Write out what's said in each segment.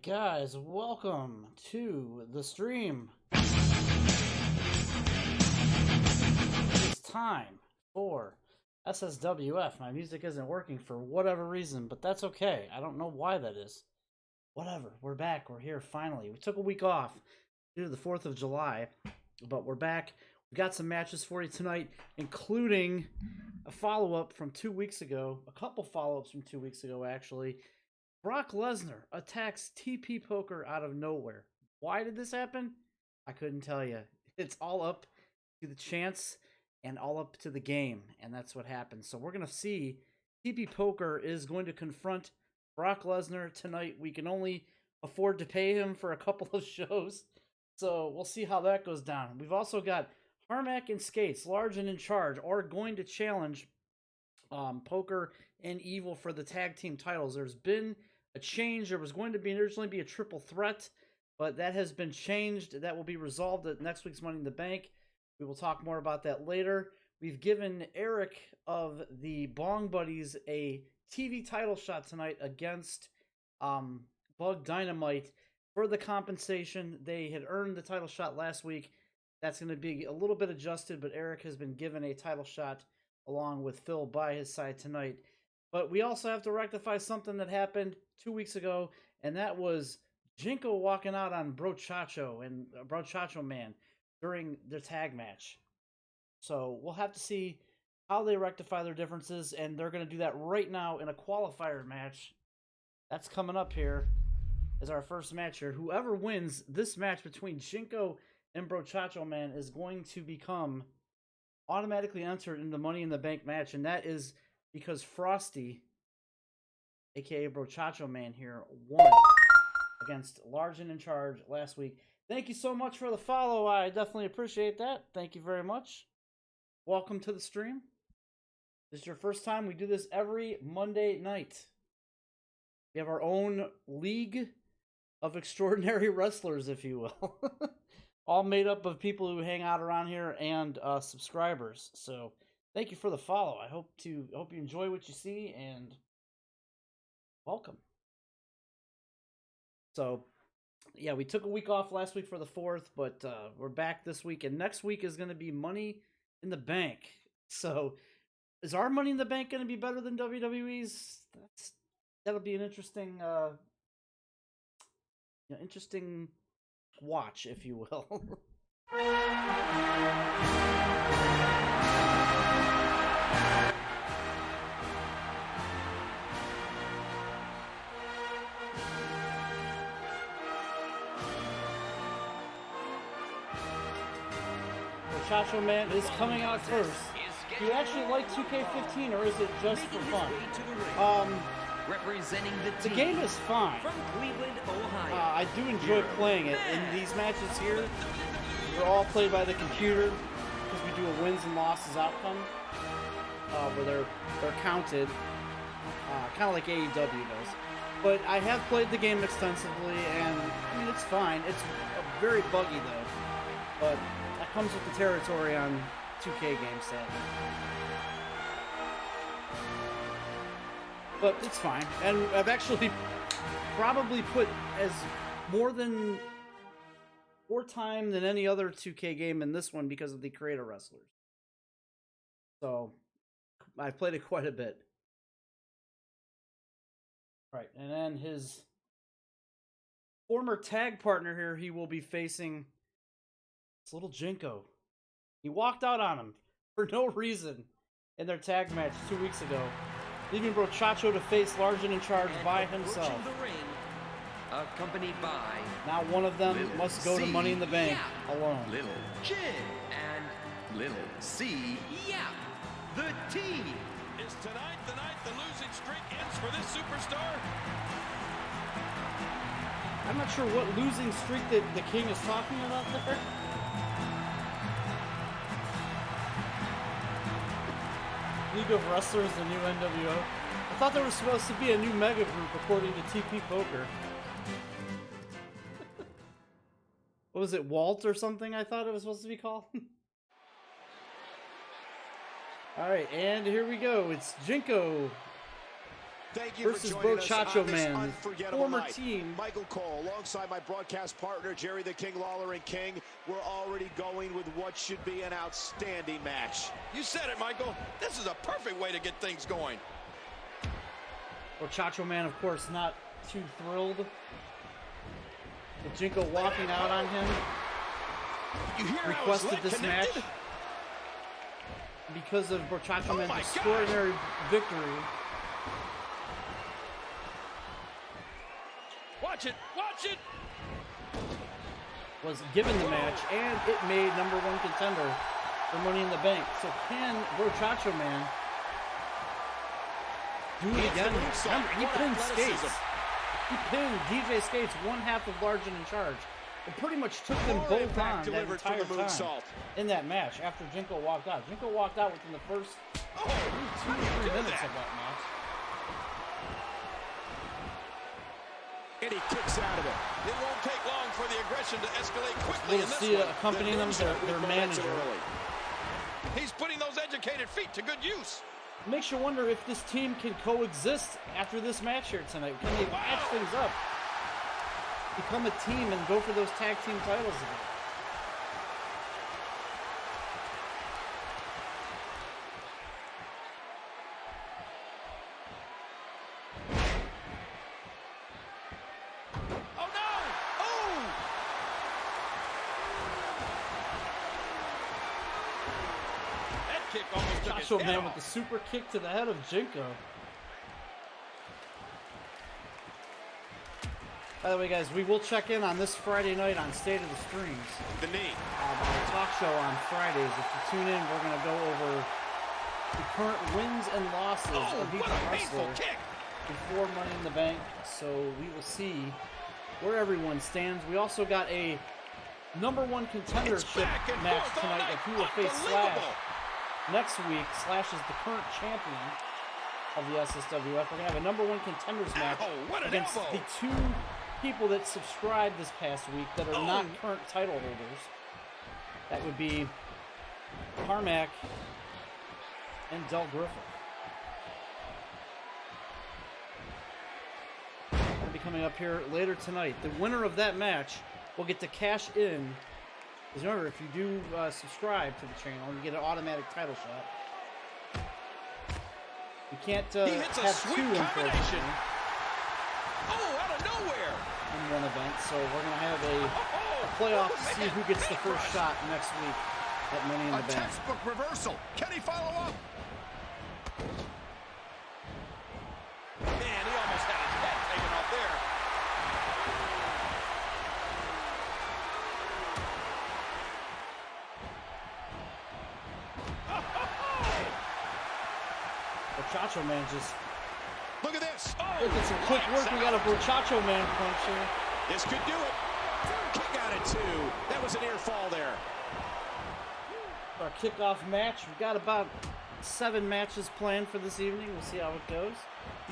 guys, welcome to the stream. It's time for SSWF. My music isn't working for whatever reason, but that's okay. I don't know why that is. Whatever, we're back. We're here finally. We took a week off due to the 4th of July, but we're back. We've got some matches for you tonight, including a follow-up from 2 weeks ago. A couple follow-ups from 2 weeks ago, actually. Brock Lesnar attacks TP Poker out of nowhere. Why did this happen? I couldn't tell you. It's all up to the chance and all up to the game, and that's what happened. So we're going to see TP Poker is going to confront Brock Lesnar tonight. We can only afford to pay him for a couple of shows, so we'll see how that goes down. We've also got Harmack and Skates, Large and In Charge, are going to challenge Poker and Evil for the tag team titles. There's been a change. There was going to originally be a triple threat, but that has been changed. That will be resolved at next week's Money in the Bank. We will talk more about that later. We've given Eric of the Bong Buddies a TV title shot tonight against Bug Dynamite for the compensation. They had earned the title shot last week. That's going to be a little bit adjusted, but Eric has been given a title shot along with Phil by his side tonight. But we also have to rectify something that happened 2 weeks ago, and that was Jinco walking out on Brochacho and Brochacho Man during their tag match. So we'll have to see how they rectify their differences, and they're going to do that right now in a qualifier match. That's coming up here as our first match here. Whoever wins this match between Jinco and Brochacho Man is going to become automatically entered in the Money in the Bank match, and that is because Frosty, aka Brochacho Man here, won against Large and In Charge last week. Thank you so much for the follow. I definitely appreciate that. Thank you very much. Welcome to the stream. If this is your first time, we do this every Monday night. We have our own league of extraordinary wrestlers, if you will. All made up of people who hang out around here and subscribers. So thank you for the follow. I hope you enjoy what you see, and welcome. So yeah, we took a week off last week for the 4th, but we're back this week, and next week is going to be Money in the Bank. So is our Money in the Bank going to be better than WWE's? That'll be an interesting interesting watch, if you will. Brochacho Man is coming out first. Do you actually like 2K15, or is it just for fun? Representing the game is fine. From Cleveland, Ohio. I do enjoy playing it. In these matches here, they're all played by the computer because we do a wins and losses outcome where they're counted, kind of like AEW does. But I have played the game extensively, and I mean, it's fine. It's very buggy though, but that comes with the territory on 2K games, sadly. But it's fine. And I've actually probably put more time than any other 2K game in this one because of the creator wrestlers. So I've played it quite a bit. Right, and then his former tag partner here, he will be facing this little Jinco. He walked out on him for no reason in their tag match 2 weeks ago, leaving Brochacho to face Large and In Charge by himself. The ring, accompanied by now one of them Little must go to Money in the Bank alone. Little Jin and Little C. Yeah, the team. Is tonight the night the losing streak ends for this superstar? I'm not sure what losing streak that the King is talking about there. League of Wrestlers, the new NWO. I thought there was supposed to be a new mega group according to TP Poker. What was it, Walt or something I thought it was supposed to be called? Alright, and here we go. It's Jinco Thank you versus for joining Brochacho us on this Man, unforgettable former night. team. Michael Cole, alongside my broadcast partner, Jerry the King Lawler and King. We're already going with what should be an outstanding match. You said it, Michael. This is a perfect way to get things going. Brochacho Man, of course, not too thrilled with Jinco walking out on him. You hear how his Requested leg this match connected? because of Brochacho Man's my extraordinary victory. Watch it, watch it. Was given the match, and it made #1 contender for Money in the Bank. So can Brochacho Man do it again? Remember, he pinned Skates. He pinned DJ Skates, one half of Large and in Charge. It pretty much took them More both impact on that delivered from entire the time moonsault. in that match after Jinco walked out. Jinco walked out within the first 2 How to do you 3 do minutes that? of that match. And he kicks out of it. It won't take long for the aggression to escalate quickly We'll in this see one. accompanying them their manager. He's putting those educated feet to good use. Makes you wonder if this team can coexist after this match here tonight. Can they patch things up, become a team, and go for those tag team titles again? Oh no! Oh! That kick almost took his Brochacho head Man off. with the super kick to the head of Jinco. By the way, guys, we will check in on this Friday night on State of the Streams. The knee. Our talk show on Fridays. If you tune in, we're going to go over the current wins and losses Oh, of each what a painful wrestler kick! before Money in the Bank. So we will see where everyone stands. We also got a #1 contendership back and match forth all tonight night. of who will face Slash Unbelievable. next week. Slash is the current champion of the SSWF. We're going to have a #1 contenders match Ow, what an against elbow. the 2 people that subscribed this past week that are not current title holders. That would be Harmack and DelGriffith. That'll be coming up here later tonight. The winner of that match will get to cash in. Because remember, if you do subscribe to the channel, you get an automatic title shot. You can't He hits a have sweet 2, combination. unfortunately, Oh, out of nowhere! in one event. So we're going to have a Oh, playoff to see who gets the first shot next week at Money in the A Bank. textbook reversal. Can he follow up? Man, he almost had his head taken off there. Brochacho Man just Look at this. look at some quick work. We got a Brochacho Man punch here. This could do it. Kick out at 2. That was a near fall there. Our kickoff match. We've got about 7 matches planned for this evening. We'll see how it goes.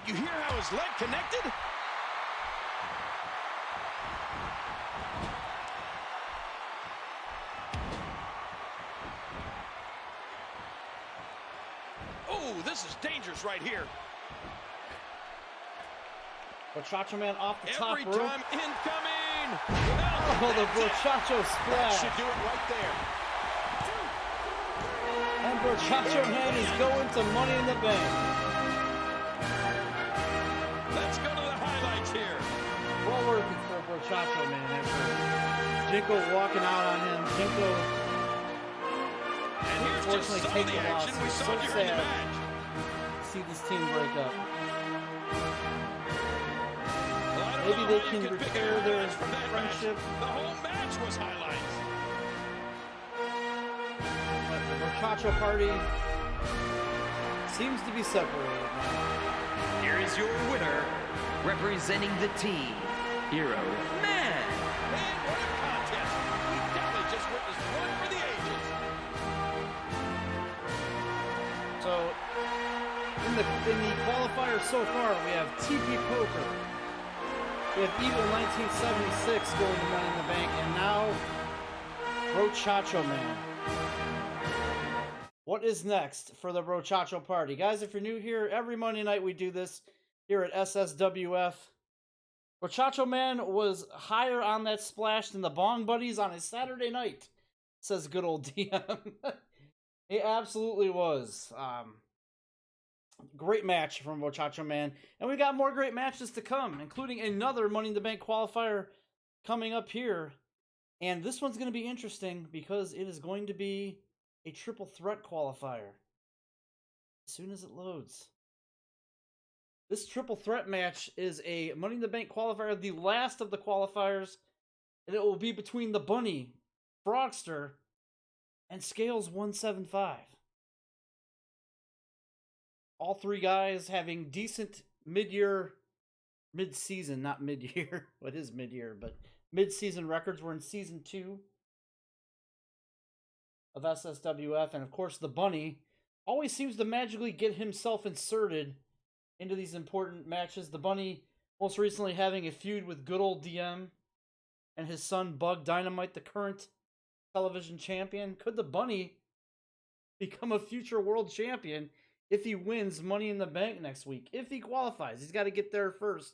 Did you hear how his leg connected? Oh, this is dangerous right here. Brochacho Man off the top Every rope. time incoming. Oh, the Brochacho That splash. should do it right there. And Brochacho Man is going to Money in the Bank. Let's go to the highlights here. Well working for Brochacho Man after Jinco walking out on him. Jinco And here's just unfortunately some of take the the loss. action we It's saw so during the sad match. to see this team break up. Well, I don't Maybe know they how can you pick repair out their highlights from that match. friendship. The whole match was highlights. But the Brochacho party seems to be separated now. Here is your winner, representing the team, Hero Man. Man, what a contest. We definitely just witnessed one for the ages. So in the qualifier so far, we have TP Poker, we have Evil 1976 going to Money in the Bank, and now Brochacho Man. What is next for the Brochacho party? Guys, if you're new here, every Monday night we do this. here at SSWF. Brochacho Man was higher on that splash than the Bong Buddies on a Saturday night, says good old DM. He absolutely was. Great match from Brochacho Man. And we got more great matches to come, including another Money in the Bank qualifier coming up here. And this one's going to be interesting because it is going to be a triple threat qualifier. As soon as it loads. This triple threat match is a Money in the Bank qualifier, the last of the qualifiers. And it will be between the Bunny, Froggster, and Scales 175. All three guys having decent mid-season, not mid-year. What is mid-year? But mid-season records. We're in season 2 of SSWF. And of course, the Bunny always seems to magically get himself inserted into these important matches. The Bunny most recently having a feud with good old DM and his son Bug Dynamite, the current television champion. Could the Bunny become a future world champion if he wins Money in the Bank next week? If he qualifies, he's got to get there first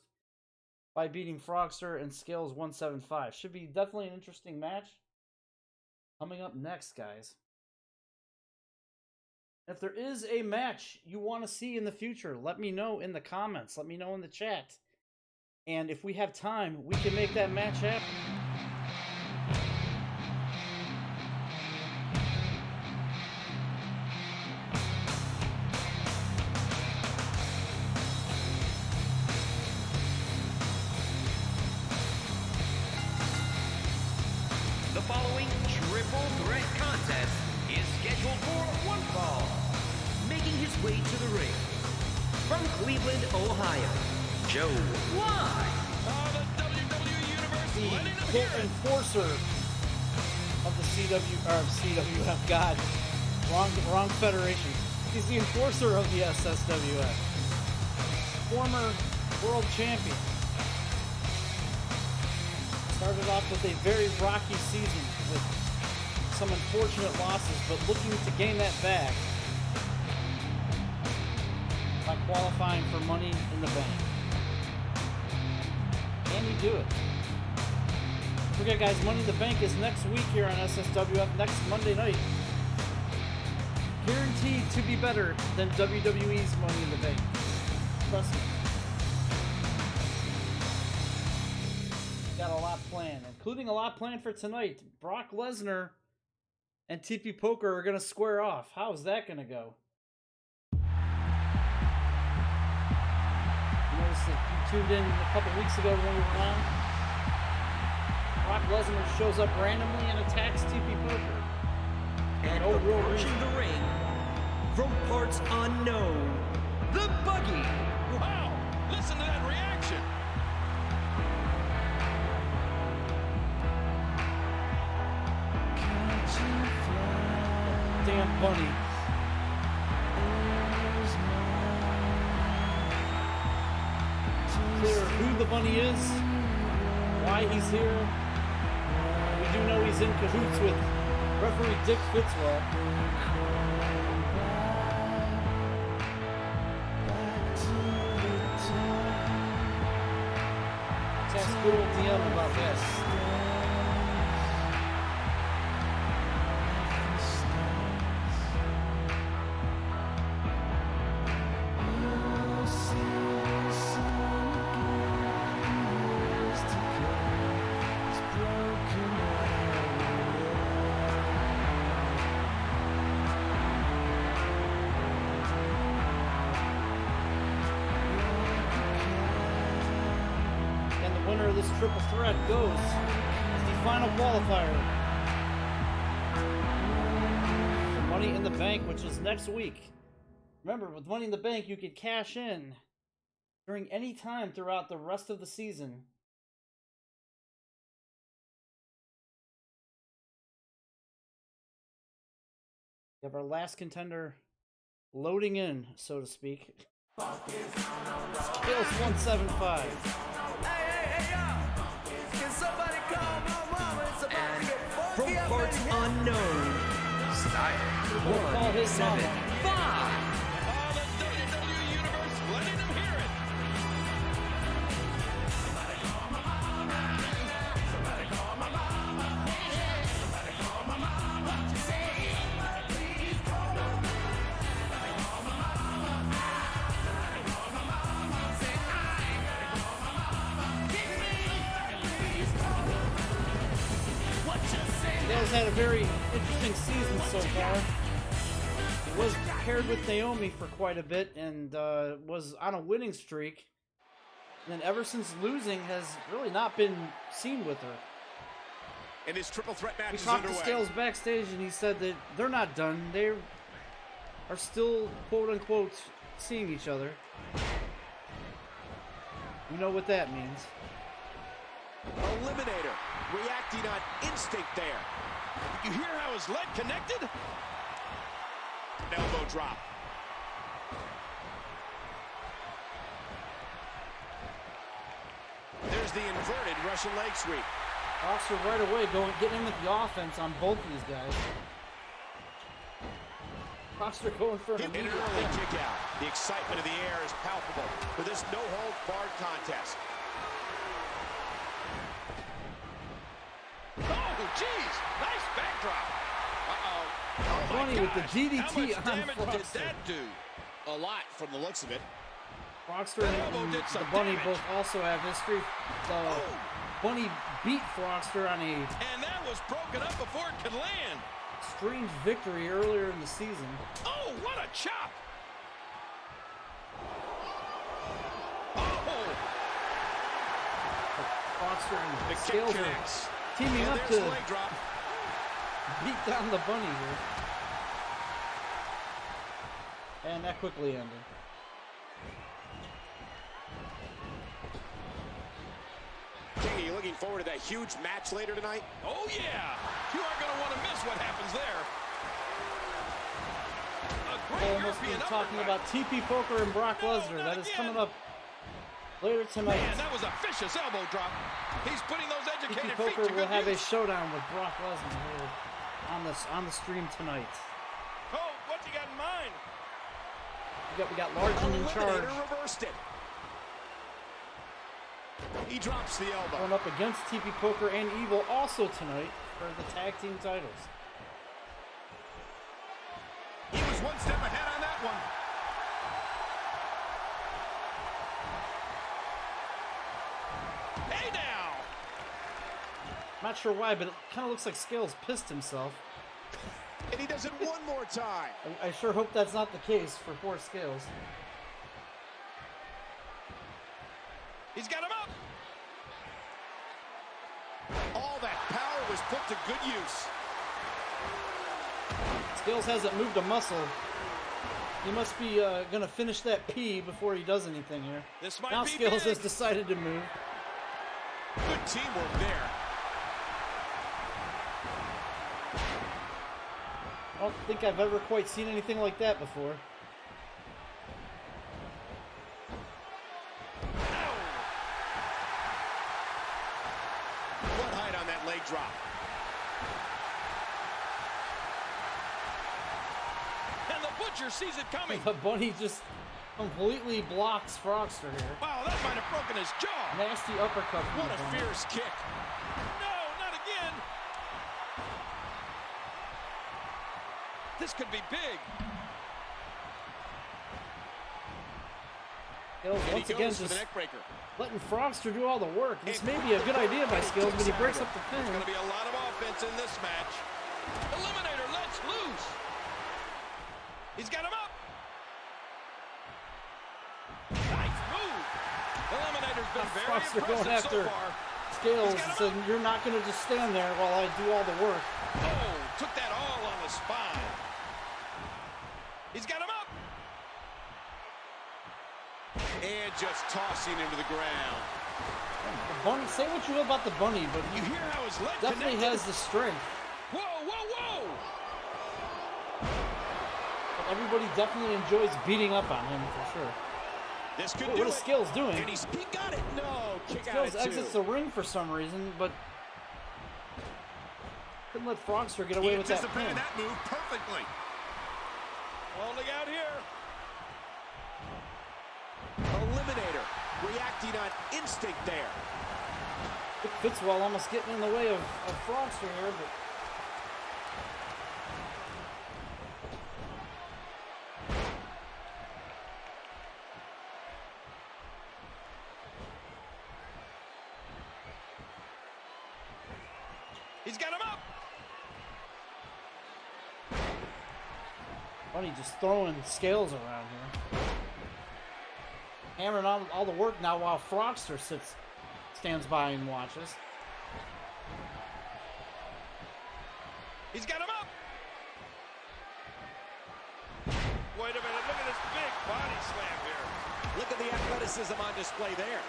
by beating Froggster and Scales 175. Should be definitely an interesting match coming up next, guys. If there is a match you want to see in the future, let me know in the comments. Let me know in the chat. And if we have time, we can make that match happen. The following triple threat contest is scheduled for one fall. Making his way to the ring from Cleveland, Ohio, Joe Y. The WWE Universe letting them The hear it. enforcer of the CWF. God, wrong federation. He's the enforcer of the SSWF. Former world champion. Started off with a very rocky season with some unfortunate losses, but looking to gain that back by qualifying for Money in the Bank. Can he do it? Don't forget, guys, Money in the Bank is next week here on SSWF, next Monday night. Guaranteed to be better than WWE's Money in the Bank. Trust me. Got a lot planned, including a lot planned for tonight. Brock Lesnar and TP Poker are going to square off. How's that going to go? You noticed that you tuned in a couple weeks ago when we were on. Brock Lesnar shows up randomly and attacks TP Poker. And no real approaching reason. the ring from parts unknown, the Buggy. Wow, listen to that reaction. Damn Bunny. Clear who the Bunny is, why he's here. We do know he's in cahoots with referee Dick Fitzwell. Let's ask good old DM about this. This triple threat goes as the final qualifier for Money in the Bank, which is next week. Remember, with Money in the Bank, you could cash in during any time throughout the rest of the season. We have our last contender loading in, so to speak. Scales 175. And from parts unknown, Style We'll call his mama. 175. The WWE Universe letting them hear it. had a very interesting season so far. Was paired with Naomi for quite a bit and was on a winning streak. And then ever since losing has really not been seen with her. And his triple threat match We is talked to underway. Scales backstage and he said that they're not done. They are still quote unquote seeing each other. You know what that means. Eliminator reacting on instinct there. You hear how his leg connected? An elbow drop. There's the inverted Russian leg sweep. Froggster right away getting in with the offense on both of these guys. Froggster going for an An immediate early pin. kick out. The excitement of the air is palpable for this no-hold-barred contest. Oh, jeez. Nice backdrop. Uh-oh. Oh, my Bunny with the gosh. DDT How much on damage did Froggster. that do? A lot from the looks of it. Froggster That elbow and did the some Bunny damage. both also have history. The Bunny beat Froggster on a And that was broken up before it could land. strange victory earlier in the season. Oh, what a chop. Oh, Froggster and The kick Scales are connects. teaming And up there's to the leg drop. beat down the Bunny here. And that quickly ended. King, are you looking forward to that huge match later tonight? oh yeah. You aren't going to want to miss what happens there. A great Almost European been talking uppercut. about TP Poker and Brock No, Lesnar. not That is again. coming up later tonight. Man, that was a vicious elbow drop. He's putting those TP educated feet Poker to will good have a use. showdown with Brock Lesnar here on the stream tonight. Oh, what's he got in mind? We got Larkin in charge, Eliminator reversed it. He drops the elbow. going up against TP Poker and Evil also tonight for the tag team titles. He was one step ahead on that one. Hey now! Not sure why, but it kind of looks like Scales pissed himself. And he does it one more time. I sure hope that's not the case for poor Scales. He's got him up. All that power was put to good use. Scales hasn't moved a muscle. He must be gonna finish that P before he does anything here. This might Now be Scales big. has decided to move. Good teamwork there. I don't think I've ever quite seen anything like that before. What height on that leg drop? And the Butcher sees it coming. The Bunny just completely blocks Froggster here. Wow, that might have broken his jaw. Nasty uppercut from What the a Bunny. fierce kick. No, not again. This could be big. Scales And once he again goes for just the neck breaker. letting Froggster do all the work. This may be a good idea by Scales, but he breaks up the There's going pin. to be a lot of offense in this match. Eliminator lets loose. He's got him up. Nice move. Eliminator's been very Froggster going impressive after so far. Scales He's got him said, "You're not going to just stand there while I do all the work." Oh, took that all on the spine. He's got him up. And just tossing him to the ground. The Bunny, say what you will about the Bunny, but You he hear how his leg definitely connected? has the strength. Whoa, whoa, whoa. But everybody definitely enjoys beating up on him for sure. This could What do is it. Scales doing? And he got it. No, kick out Scales at exits two. the ring for some reason, but couldn't let Froggster get He away with that anticipated pin. that move perfectly. Holding out here. Eliminator reacting on instinct there. Vic Fitzwell almost getting in the way of Froggster here, but He's got him up. Bunny just throwing scales around here. Hammering on all the work now while Froggster stands by and watches. He's got him up. Wait a minute, look at this big body slam here. Look at the athleticism on display there.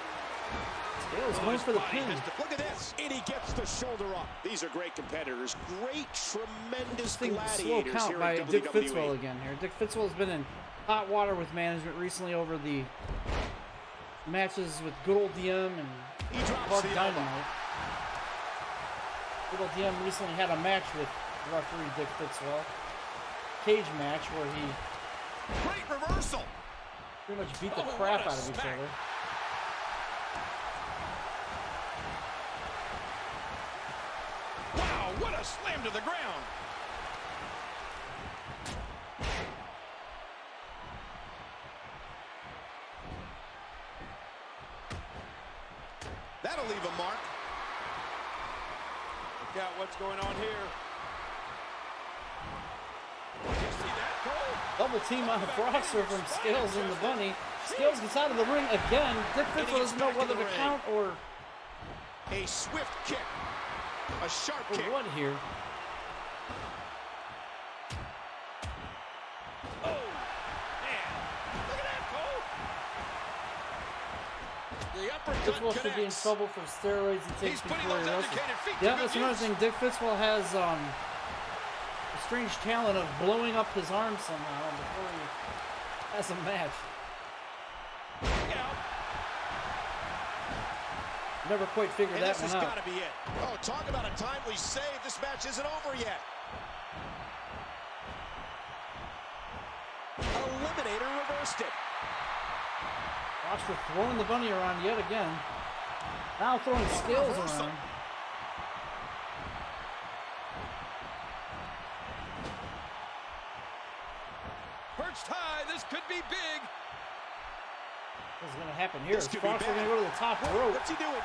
Scales going for the pin. Look at this. And he gets the shoulder up. These are great competitors. Great, tremendous Slow gladiators count here by in Dick WWE. Fitzwell again here. Dick Fitzwell has been in hot water with management recently over the matches with good old DM and He drops Bug the Dynamite. elbow. Good old DM recently had a match with referee Dick Fitzwell. Cage match where he Great reversal. pretty much beat the Oh, crap what a out of each smack. other. Wow, what a slam to the ground. That'll leave a mark. Look out what's going on here. Did you see that, Cole? Double team on Froggster from Scales and the Bunny. Scales gets out of the ring again. Dick Fitzwell doesn't know whether to count or A swift kick. A sharp kick. what here. Oh, man. Look at that, Cole. The uppercut Fitzwell should be in connects. trouble for steroids he takes He's putting before those he wrestles. educated feet to Yeah, good that's another use. thing. Dick Fitzwell has a strange talent of blowing up his arm somehow before he has a match. Look out. Never quite figured And that this one has out. got to be it. Oh, talk about a timely save. This match isn't over yet. Eliminator reversed it. Froggster throwing the Bunny around yet again. Now throwing Scales reversal. around. Perched high. This could be big. What's going to happen here? This Is could be Froggster bad. going to go to the top rope? What's he doing?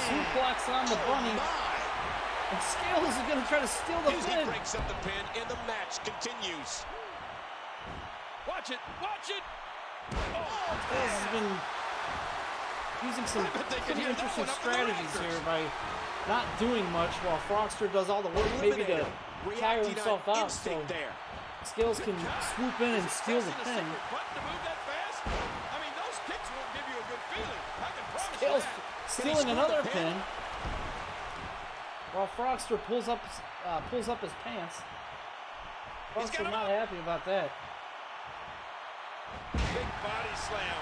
Suplex on the Bunny. My. And Scales is going to try to steal the He pin. breaks up the pin, and the match continues. Watch it. Watch it. Scales has been using some bet they could pretty hear that interesting one up in the strategies rafters. here by not doing much while Froggster does all the work, maybe to tire Reacting himself on out. So instinct there. Scales can swoop in and steal the Pressing pin. secret button to move that fast? I mean, those kicks won't give you a good feeling. I can promise you Scales that. stealing score another the pin? pin. While Froggster pulls up his pants. He's got Froggster him not up. happy about that. Big body slam.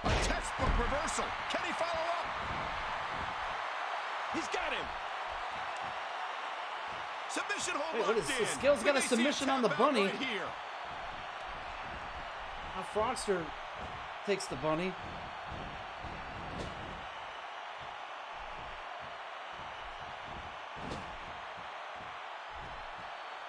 A textbook reversal. Can he follow up? He's got him. Submission hold Wait, what locked is in. this? Scales We got a may see submission on the tap out Bunny. right here. Now Froggster takes the Bunny.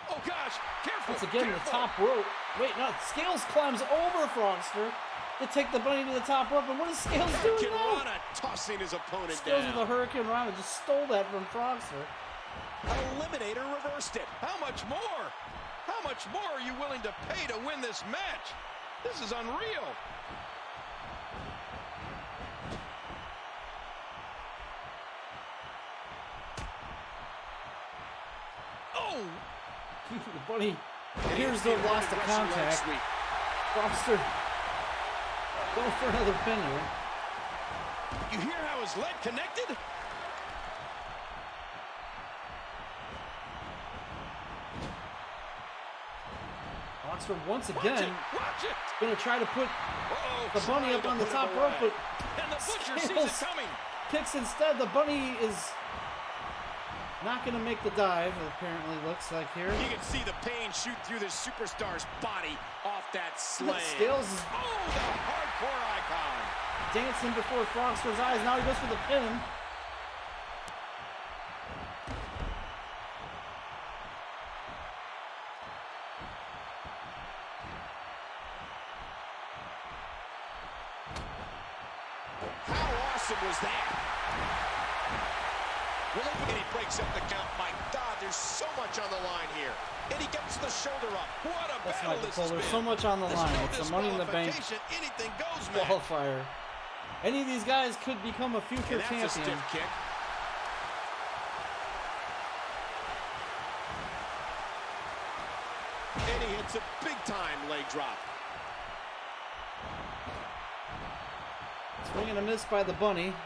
Oh, gosh. Careful. Once again, the careful. top rope. Wait, no, Scales climbs over Froggster to take the Bunny to the top rope. And what is Scales doing Hurricane now? Rana tossing his opponent Scales with a down. Hurricane Rana just stole that from Froggster. Eliminator reversed it. How much more? How much more are you willing to pay to win this match? This is unreal. Oh, The Bunny appears to have lost the contact. Froggster going for another pin here. you hear how his leg connected? Froggster once Watch again it. Watch it. going to try to put Uh-oh. the Bunny up on the top rope, but And the butcher sees Scales it coming. kicks instead. The Bunny is not going to make the dive, it apparently looks like here. You can see the pain shoot through the superstar's body off that slam. Scales is Oh, the hardcore icon. dancing before Froggster's eyes. Now he goes for the pin. How awesome was that? And he breaks up the count. My God, there's so much on the line here. And he gets the shoulder up. What a That's battle Michael this Cole. has There's been. so much on the There's line. no It's the Money in the Bank disqualification. Anything goes, man. qualifier. Any of these guys could become a future And that's champion. a stiff kick. And he hits a big-time leg drop. Swing and a miss by the Bunny. What's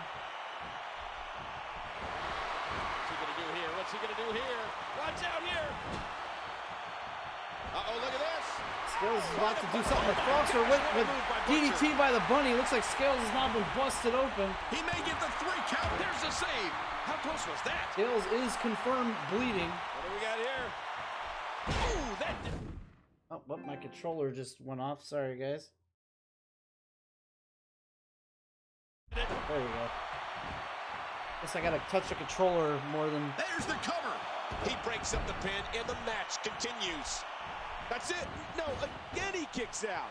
he going to do here? What's he going to do here? Watch out here. Uh-oh, look at this. Scales is about to do something with Froggster with DDT by the Bunny. Looks like Scales has now been busted open. He may get the 3 count. There's the save. How close was that? Scales is confirmed bleeding. What do we got here? Ooh, that did. Oh, well, my controller just went off. Sorry, guys. There you go. Guess I gotta touch the controller more than... There's the cover. He breaks up the pin, and the match continues. That's it. No, again he kicks out.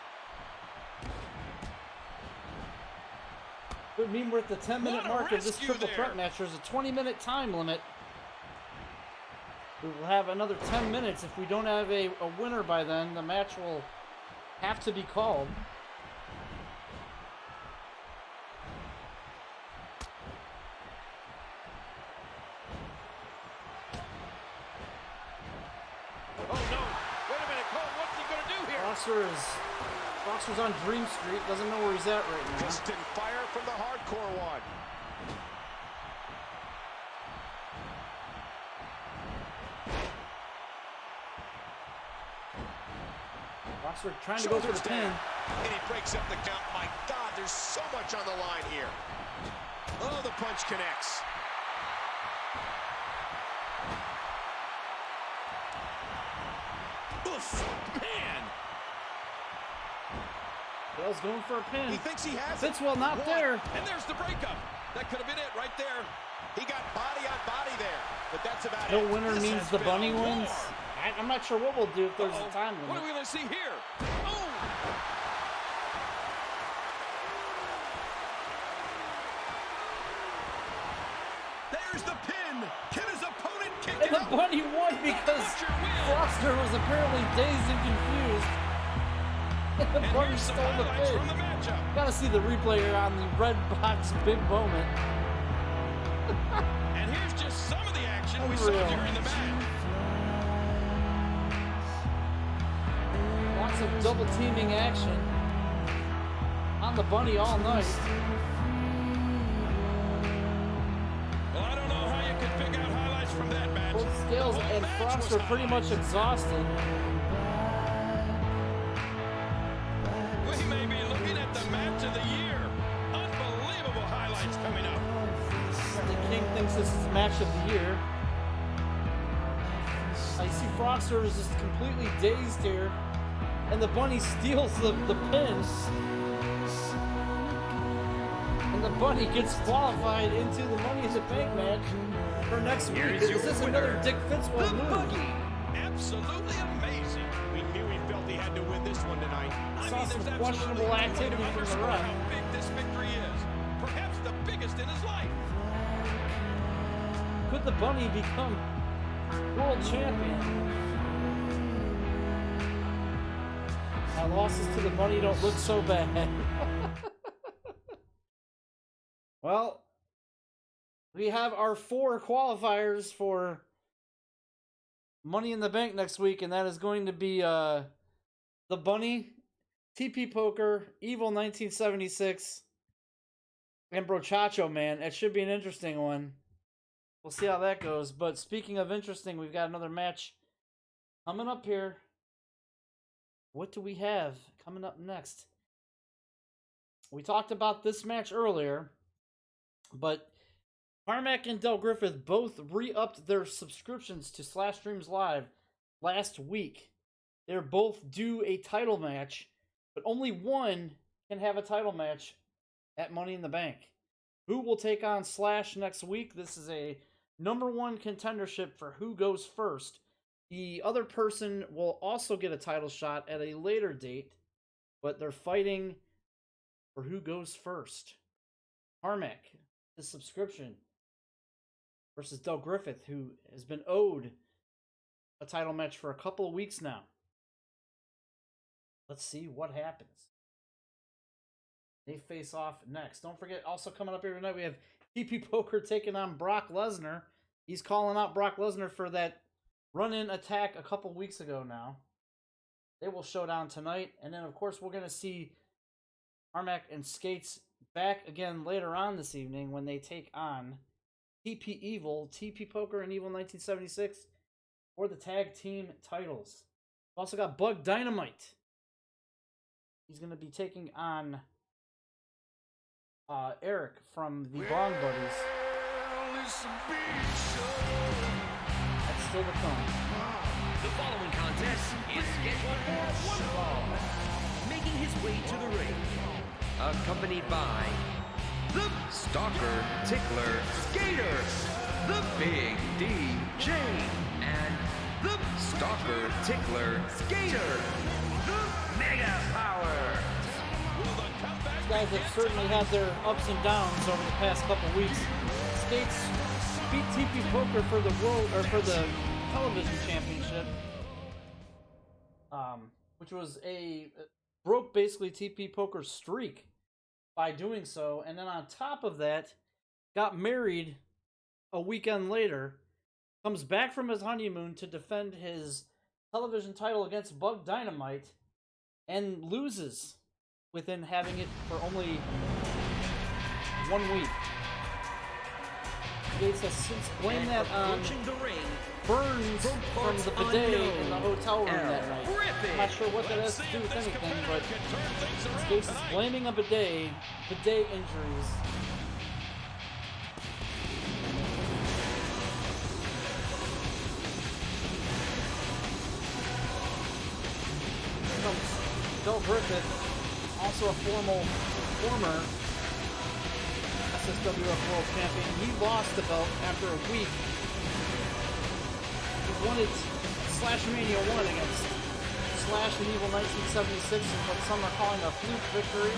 Would mean we're at the 10-minute What a mark of this rescue triple there. threat match. There's a 20-minute time limit. We will have another 10 minutes. If we don't have a winner by then, the match will have to be called. Oh, no. Wait a minute, Cole. What's he going to do here? Froggster's on Dream Street. Doesn't know where he's at right now. Distant fire from the hardcore one. Froggster trying to go for the pin. And he breaks up the count. My God, there's so much on the line here. Oh, the punch connects. Oof, man. Bell's going for a pin. He thinks he has Fits it. well, not there. And there's the breakup. That could have been it right there. He got body on body there, but that's about No it. winner This means has the been Bunny a wins. war. I'm not sure what we'll do if there's Uh-oh. a time What are limit. we going to see here? Oh! There's the pin. Can his opponent kick And it the out? Bunny won because Butcher wins. Froggster was apparently dazed and confused. And the And Bunny here's some stole the highlights pin. from the matchup. Gotta see the replay here on the red box big moment. And here's just some of the action we saw Unreal. during the match. Lots of double teaming action on the Bunny all night. Well, I don't know how you could pick out highlights from that match. Both Scales The whole and match was Froggster pretty much highlights. exhausted. We may be looking at the match of the year. Unbelievable highlights coming up. The King thinks this is match of the year. I see Froggster is just completely dazed here. And the Bunny steals the pin. And the Bunny gets qualified into the Money in the Bank match for next week. Here's Is your this winner, another Dick Fitzwell The move? Boogie. Absolutely amazing. We knew he felt he had to win this one tonight. Saw some there's questionable absolutely no way to activity from the underscore ref. how big this victory is. Perhaps the biggest in his life. Could the Bunny become world champion? Our losses to the Bunny don't look so bad. Well, we have our 4 qualifiers for Money in the Bank next week, and that is going to be the Bunny, TP Poker, Evil 1976, and Brochacho, man. It should be an interesting one. We'll see how that goes. But speaking of interesting, we've got another match coming up here. What do we have coming up next? We talked about this match earlier, but Harmack and DelGriffith both re-upped their subscriptions to Slash Streams Live last week. They're both due a title match, but only one can have a title match at Money in the Bank. Who will take on Slash next week? This is a #1 contendership for who goes first. The other person will also get a title shot at a later date, but they're fighting for who goes first. Harmack, his subscription versus DelGriffith, who has been owed a title match for a couple of weeks now. Let's see what happens. They face off next. Don't forget, also coming up here tonight, we have TP Poker taking on Brock Lesnar. He's calling out Brock Lesnar for that run-in attack a couple weeks ago now. They will show down tonight. And then, of course, we're going to see Harmack and Skates back again later on this evening when they take on TP Evil, TP Poker, and Evil 1976 for the tag team titles. We've also got Bug Dynamite. He's going to be taking on Eric from the Bong Buddies. That's still to come. The following contest is scheduled for one fall. Making his way to the ring, accompanied by the Stalker Tickler Skater, the Big DJ, and the Stalker Tickler Skater, the Mega Power. These guys have certainly had their ups and downs over the past couple weeks. Skates beat TP Poker for the world or for the television championship, which was broke basically TP Poker's streak by doing so, and then on top of that, got married a weekend later, comes back from his honeymoon to defend his television title against Bug Dynamite, and loses within having it for only 1 week. Gates has since blamed that on burns from the bidet in the hotel room that night. I'm not sure what that has to do with anything, but Gates is blaming a bidet injuries. Here comes DelGriffith, also a former SSWF World Champion. He lost the belt after a week. He won it Slashmania 1 against Slash and Evil 1976 in what some are calling a fluke victory,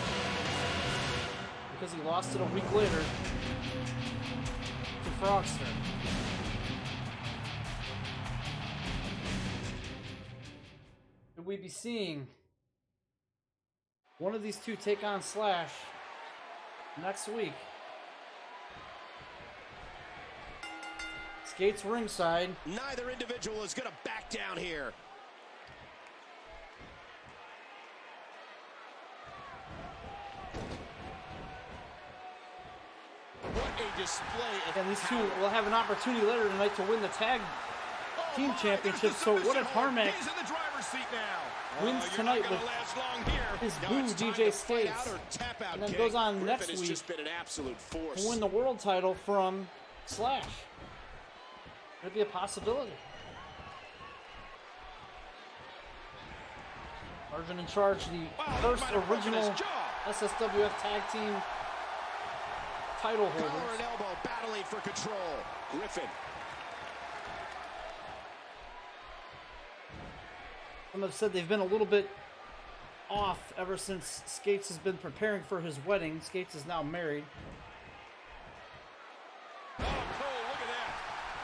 because he lost it a week later to Froggster. Could we be seeing one of these two take on Slash next week? Skates ringside. Neither individual is going to back down here. What a display of And these two power. will have an opportunity later tonight to win the tag team championship. So what if Harmack He's in the driver's seat now. wins You're tonight not with gonna last long here. his Now boo it's time DJ to fight Skates, out or tap out, and then King. goes on Griffin next has week just been an absolute force. to win the world title from Slash? Could be a possibility. Sergeant in Charge, the Wow, first that might have broken his original jaw. SSWF tag team title Collar and holders. elbow battling for control. Griffin. Some have said they've been a little bit off ever since Skates has been preparing for his wedding. Skates is now married. Oh, Cole, look at that.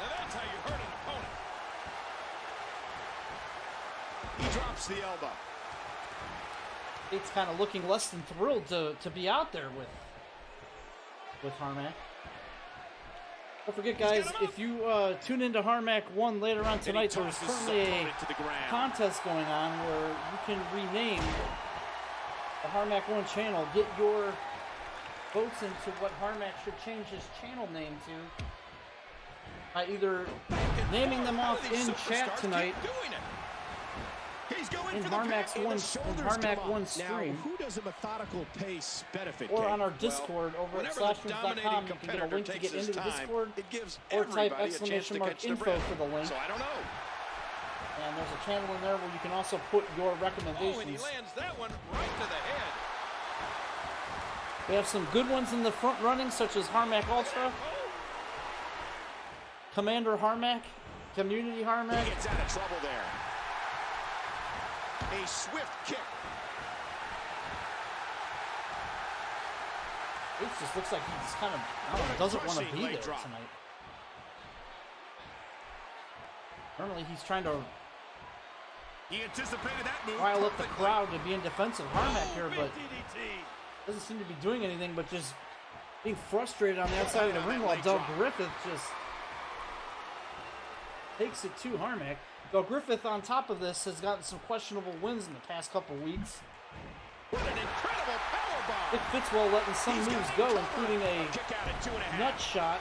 Now that's how you hurt an opponent. He drops the elbow. Skates kind of looking less than thrilled to be out there with Harmack. Don't forget, guys, if you tune into Harmack 1 later on tonight, there's currently a contest going on where you can rename the Harmack 1 channel. Get your votes into what Harmack should change his channel name to by either naming them off in chat tonight in Harmack's one stream, Who does a methodical pace benefit? or King? on our Discord over at whenever the slashers.com. dominating You can get a link to competitor get into the takes his Discord, it gives or type everybody a chance to exclamation mark catch the info breath. for the link. So I don't know. And there's a channel in there where you can also put your Oh, and he recommendations. lands that one right to the head. We have some good ones in the front running, such as Harmack Ultra, Commander Harmack, Community Harmack. He gets out of trouble there. A swift kick. It just looks like he just kind of, I don't know, doesn't want to be there tonight. Normally he's trying to He anticipated that move. rile up the crowd to be in defense of Harmack here, but doesn't seem to be doing anything but just being frustrated on the outside of the ring while DelGriffith just takes it to Harmack. DelGriffith, on top of this, has gotten some questionable wins in the past couple weeks. What an incredible powerbomb. Dick Fitzwell letting some moves go, including a nut shot.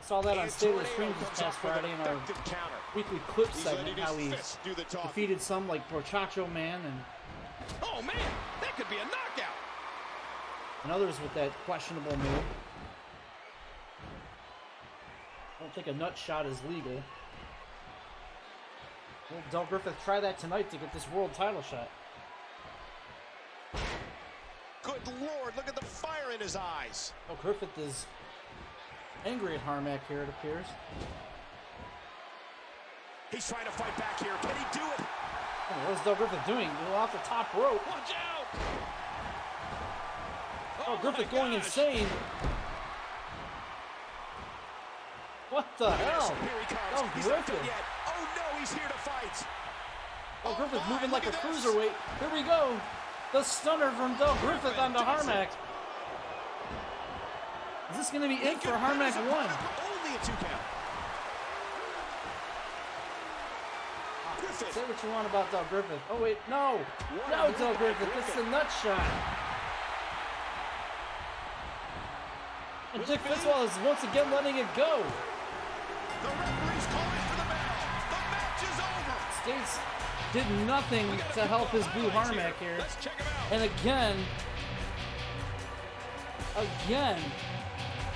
Saw that on State of the Streams this past Friday in our weekly clip segment, how he defeated some like Brochacho Man oh man, that could be a knockout. and others with that questionable move. I don't think a nut shot is legal. Will DelGriffith try that tonight to get this world title shot? Good Lord, look at the fire in his eyes. DelGriffith is angry at Harmack here, it appears. He's trying to fight back here. Can he do it? Oh, what is DelGriffith doing? Off the top rope. Watch out. DelGriffith going insane. What the hell? Here he comes. He's not done DelGriffith. yet. Oh no, he's here to fight. DelGriffith moving like a cruiserweight. Here we go. The stunner from DelGriffith onto Harmack. Is this going to be it for Harmack 1? Only a 2 count. Say what you want about DelGriffith. Oh wait, no. No, DelGriffith. It's the nut shot. And Dick Fitzwell is once again letting it go. The referee's calling for the bell. The match is over. States did nothing to help his boo Harmack here. Let's check him out. And again,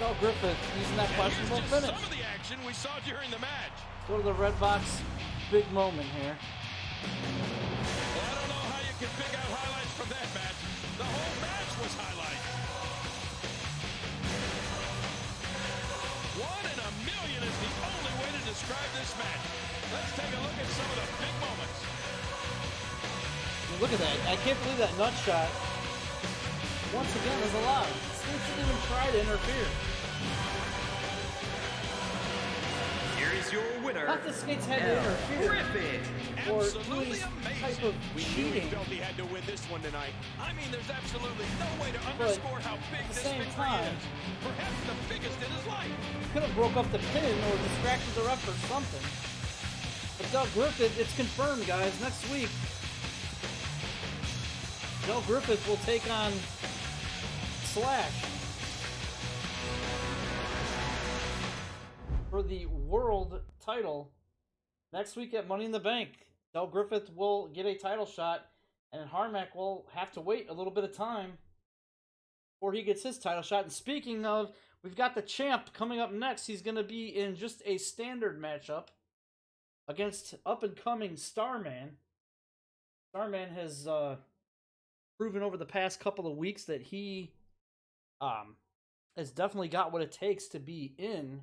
DelGriffith using that questionable Here's just finish. some of the action we saw during the match. Go to the red box, big moment here. Well, I don't know how you can pick out highlights from that match. The whole match was highlights. 1 in a million is the only way to describe this match. Let's take a look at some of the big moments. Look at that. I can't believe that nut shot once again is allowed. Skates didn't even try to interfere. Here is your winner, Not that Skates had to interfere DelGriffith. or do Absolutely any type amazing. of We cheating. felt he had to win this one tonight. I mean, there's absolutely no way to underscore how big at the this same victory time, is. Perhaps the biggest in his life. Could have broke up the pin or distracted the ref or something. But DelGriffith, it's confirmed, guys. Next week, DelGriffith will take on Slash for the world title next week at Money in the Bank. DelGriffith will get a title shot, and Harmack will have to wait a little bit of time before he gets his title shot. And speaking of, we've got the champ coming up next. He's going to be in just a standard matchup against up-and-coming StarMan. StarMan has proven over the past couple of weeks that he has definitely got what it takes to be in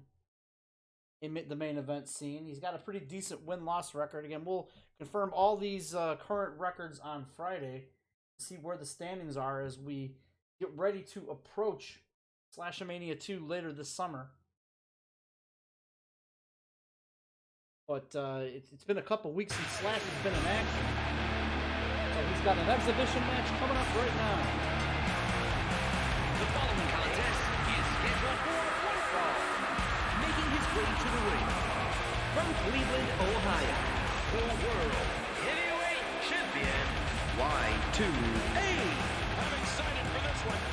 the main event scene. He's got a pretty decent win-loss record. Again, we'll confirm all these current records on Friday, see where the standings are as we get ready to approach Slashamania 2 later this summer. But it's been a couple weeks since Slash has been in action. So he's got an exhibition match coming up right now. The following contest is scheduled for one fall. Making his way to the ring from Cleveland, Ohio, the World Heavyweight Champion, Y2A. I'm excited for this one.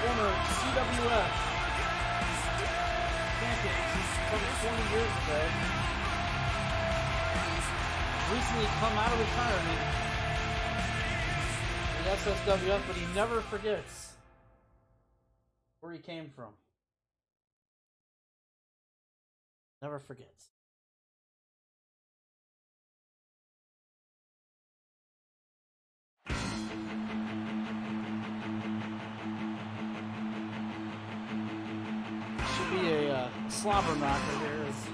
Former CWF champion from 20 years ago. Recently come out of retirement in the SSWF, but he never forgets where he came from. Never forgets. Should be a slobber knocker here, as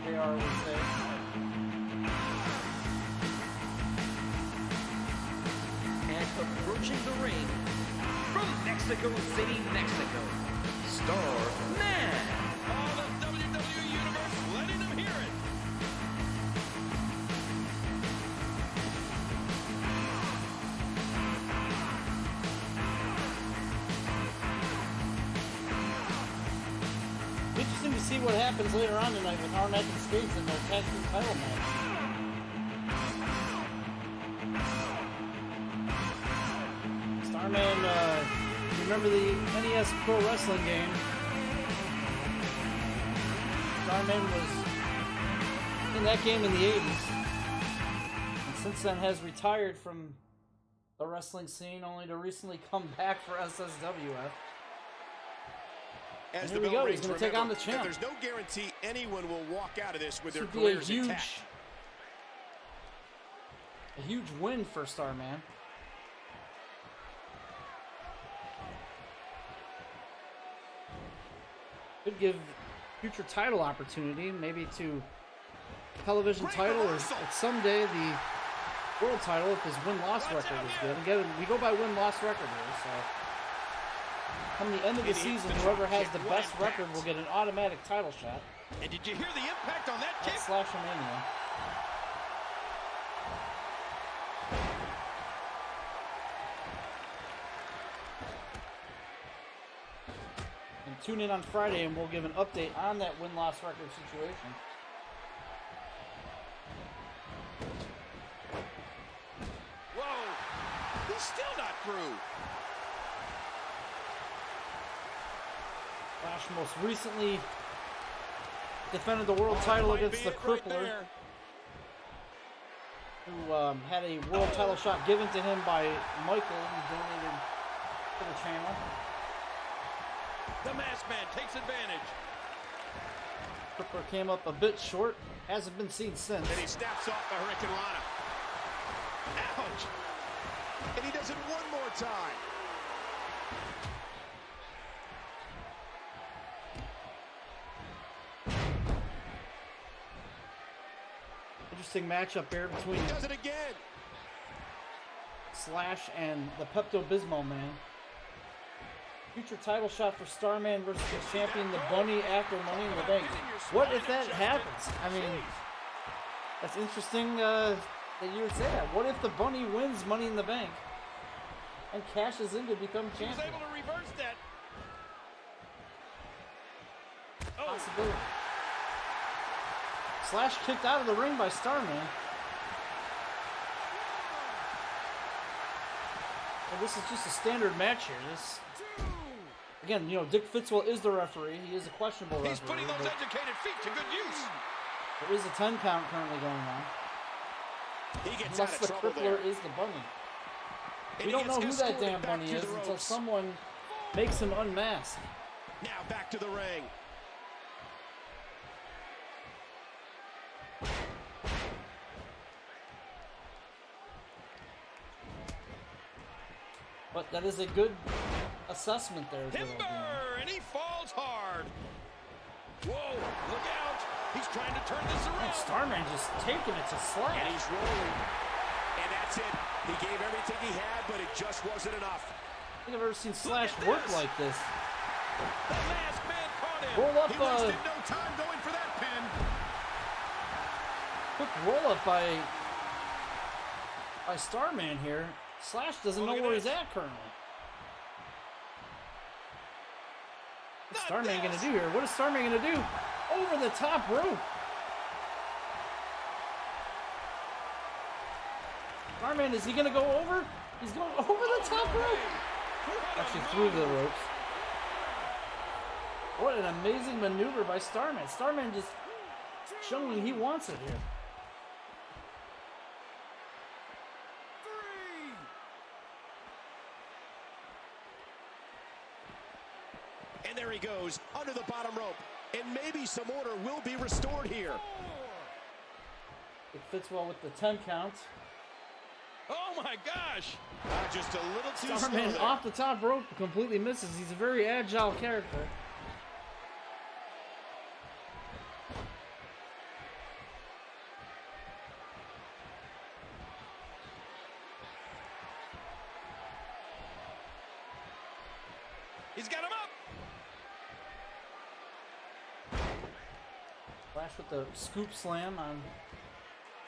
JR would say. And approaching the ring, from Mexico City, Mexico, StarMan. All the WWE Universe letting them hear it. Interesting to see what happens later on tonight with Harmack and Skates in their tag team title match. StarMan, remember the NES Pro Wrestling game? StarMan was in that game in the 80s. And since then has retired from the wrestling scene, only to recently come back for SSWF. As Here the we bell go, he's rings, going to take on the remember champ. that there's no guarantee anyone will walk out of this with This their would be a careers intact. huge win for StarMan. Could give future title opportunity, maybe to television title, or someday the world title if his win-loss record is good. Again, we go by win-loss record here, so come the end of the season, whoever has the best record will get an automatic title shot And did you hear the impact on that at kick? Slashamania. And tune in on Friday and we'll give an update on that win-loss record situation. Whoa, he's still not through. Flash most recently defended the world title against the Crippler, who had a world title shot given to him by Michael, who donated to the channel. The Masked Man takes advantage. Crippler came up a bit short, hasn't been seen since. And he snaps off the Hurricane Rana. Ouch! And he does it one more time. Interesting matchup there between He does it again. Slash and the Pepto-Bismol Man. Future title shot for StarMan versus the champion, the Bunny, after Money in the Bank. What if that happens? I mean, that's interesting that you would say that. What if the Bunny wins Money in the Bank and cashes in to become He was champion? able to reverse that. Oh, Possibility. Slash kicked out of the ring by StarMan. Well, this is just a standard match here. This, again, you know, Dick Fitzwell is the referee. He is a questionable referee. he's putting those but educated feet to good use. there is a 10 count currently going on. He gets Unless out the of trouble Crippler there. is the Bunny. And We he don't know gets who that escorted damn back Bunny to is the until ropes. someone makes him unmasked. Now back to the ring. But that is a good assessment there. Timber, and he falls hard. Whoa, look out. He's trying to turn this Man, around. StarMan just taking it to And Slash. he's rolling. And that's it. He gave everything he had, but it just wasn't enough. I think I've ever seen Slash at work this. like this. The Masked Man caught him. Roll up, He wasted no time going for that pin. quick roll up by StarMan here. Slash doesn't Oh, know look at where he's this. at currently. What's Not StarMan gonna this. do here? What is StarMan gonna do? Over the top rope. StarMan, is he gonna go over? He's going over the top rope. Actually through the ropes. What an amazing maneuver by StarMan. StarMan just showing he wants it here. And there he goes, under the bottom rope. And maybe some order will be restored here. It fits well with the 10 count. Oh, Oh my gosh! Just a little too slow StarMan there. off the top rope completely misses. He's a very agile character. He's got him up. Slash with the scoop slam on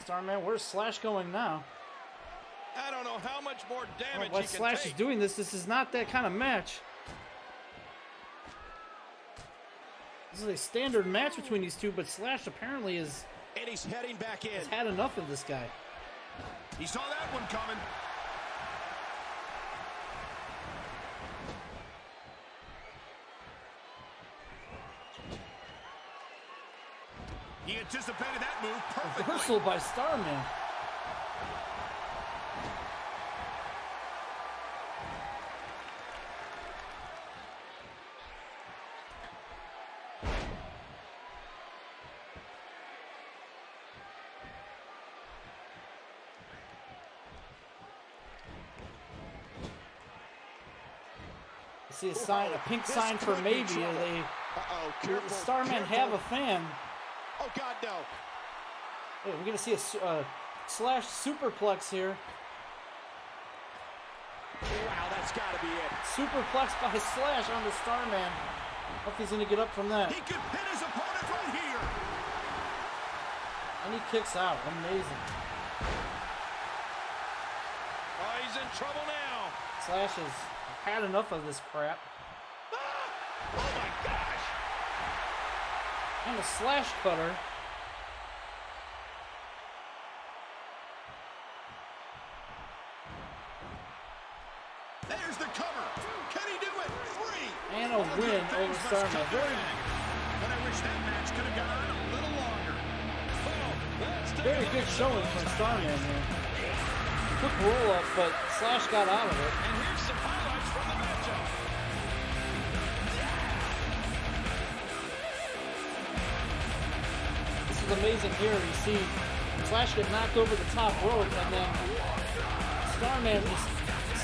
StarMan. Where's Slash going now? I don't know how much more damage Why he can Slash take. is doing this? This is not that kind of match. This is a standard match between these two, but Slash apparently is And he's heading back in. has had enough of this guy. He saw that one coming. He anticipated that move perfectly. Reversal by StarMan. See a sign, a pink This sign for could be maybe. trouble. They Uh-oh, careful. StarMan have a fan. Oh, God, no. Hey, we're gonna see a Slash superplex here. Wow, that's got to be it. Superplex by Slash on the StarMan. Hope he's gonna get up from that. He could pin his opponent right here. And he kicks out. Amazing. Oh, he's in trouble now. Slash has had enough of this crap. Ah! Oh my gosh! And a Slash cutter. There's the cover. Can he do it? 3. And a win over StarMan. Very, But I wish that match could have gone on a little longer. Well, let's take a very look good at showing some from highlights. StarMan here. Quick roll up, but Slash got out of it. And here's some highlights from the matchup. This is amazing here. You see Slash get knocked over the top rope, and then StarMan is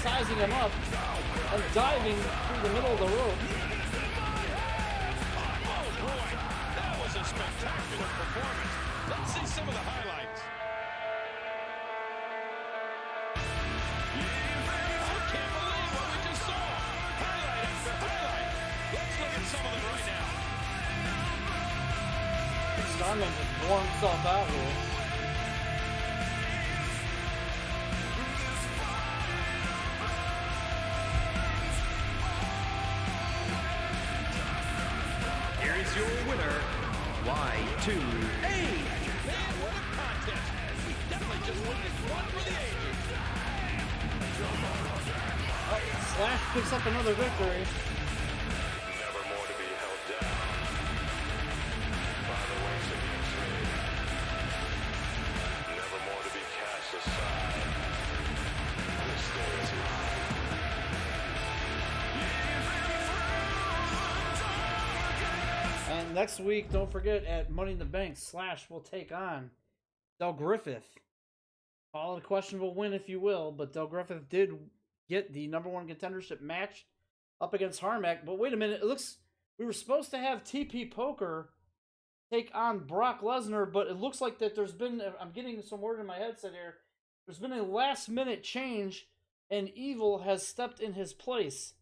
sizing him up and diving through the middle of the rope. Oh boy, that was a spectacular performance. Let's see some of the highlights. I can't believe what we just saw. Highlight after highlight. Let's look at some of them right now. StarMan just wore himself out here. Here is your winner, Y2A. Man, what a contest. We definitely just witnessed one for the ages. Slash picks up another victory. Never more to be held down by the waves against me. Never more to be cast aside. This day is mine. And next week, don't forget, at Money in the Bank, Slash will take on DelGriffith. Call it a questionable win, if you will, but DelGriffith did get the #1 contendership match up against Harmack. But wait a minute, it looks we were supposed to have TP Poker take on Brock Lesnar, but it looks like that there's been, I'm getting some word in my headset here, there's been a last-minute change, and Evil has stepped in his place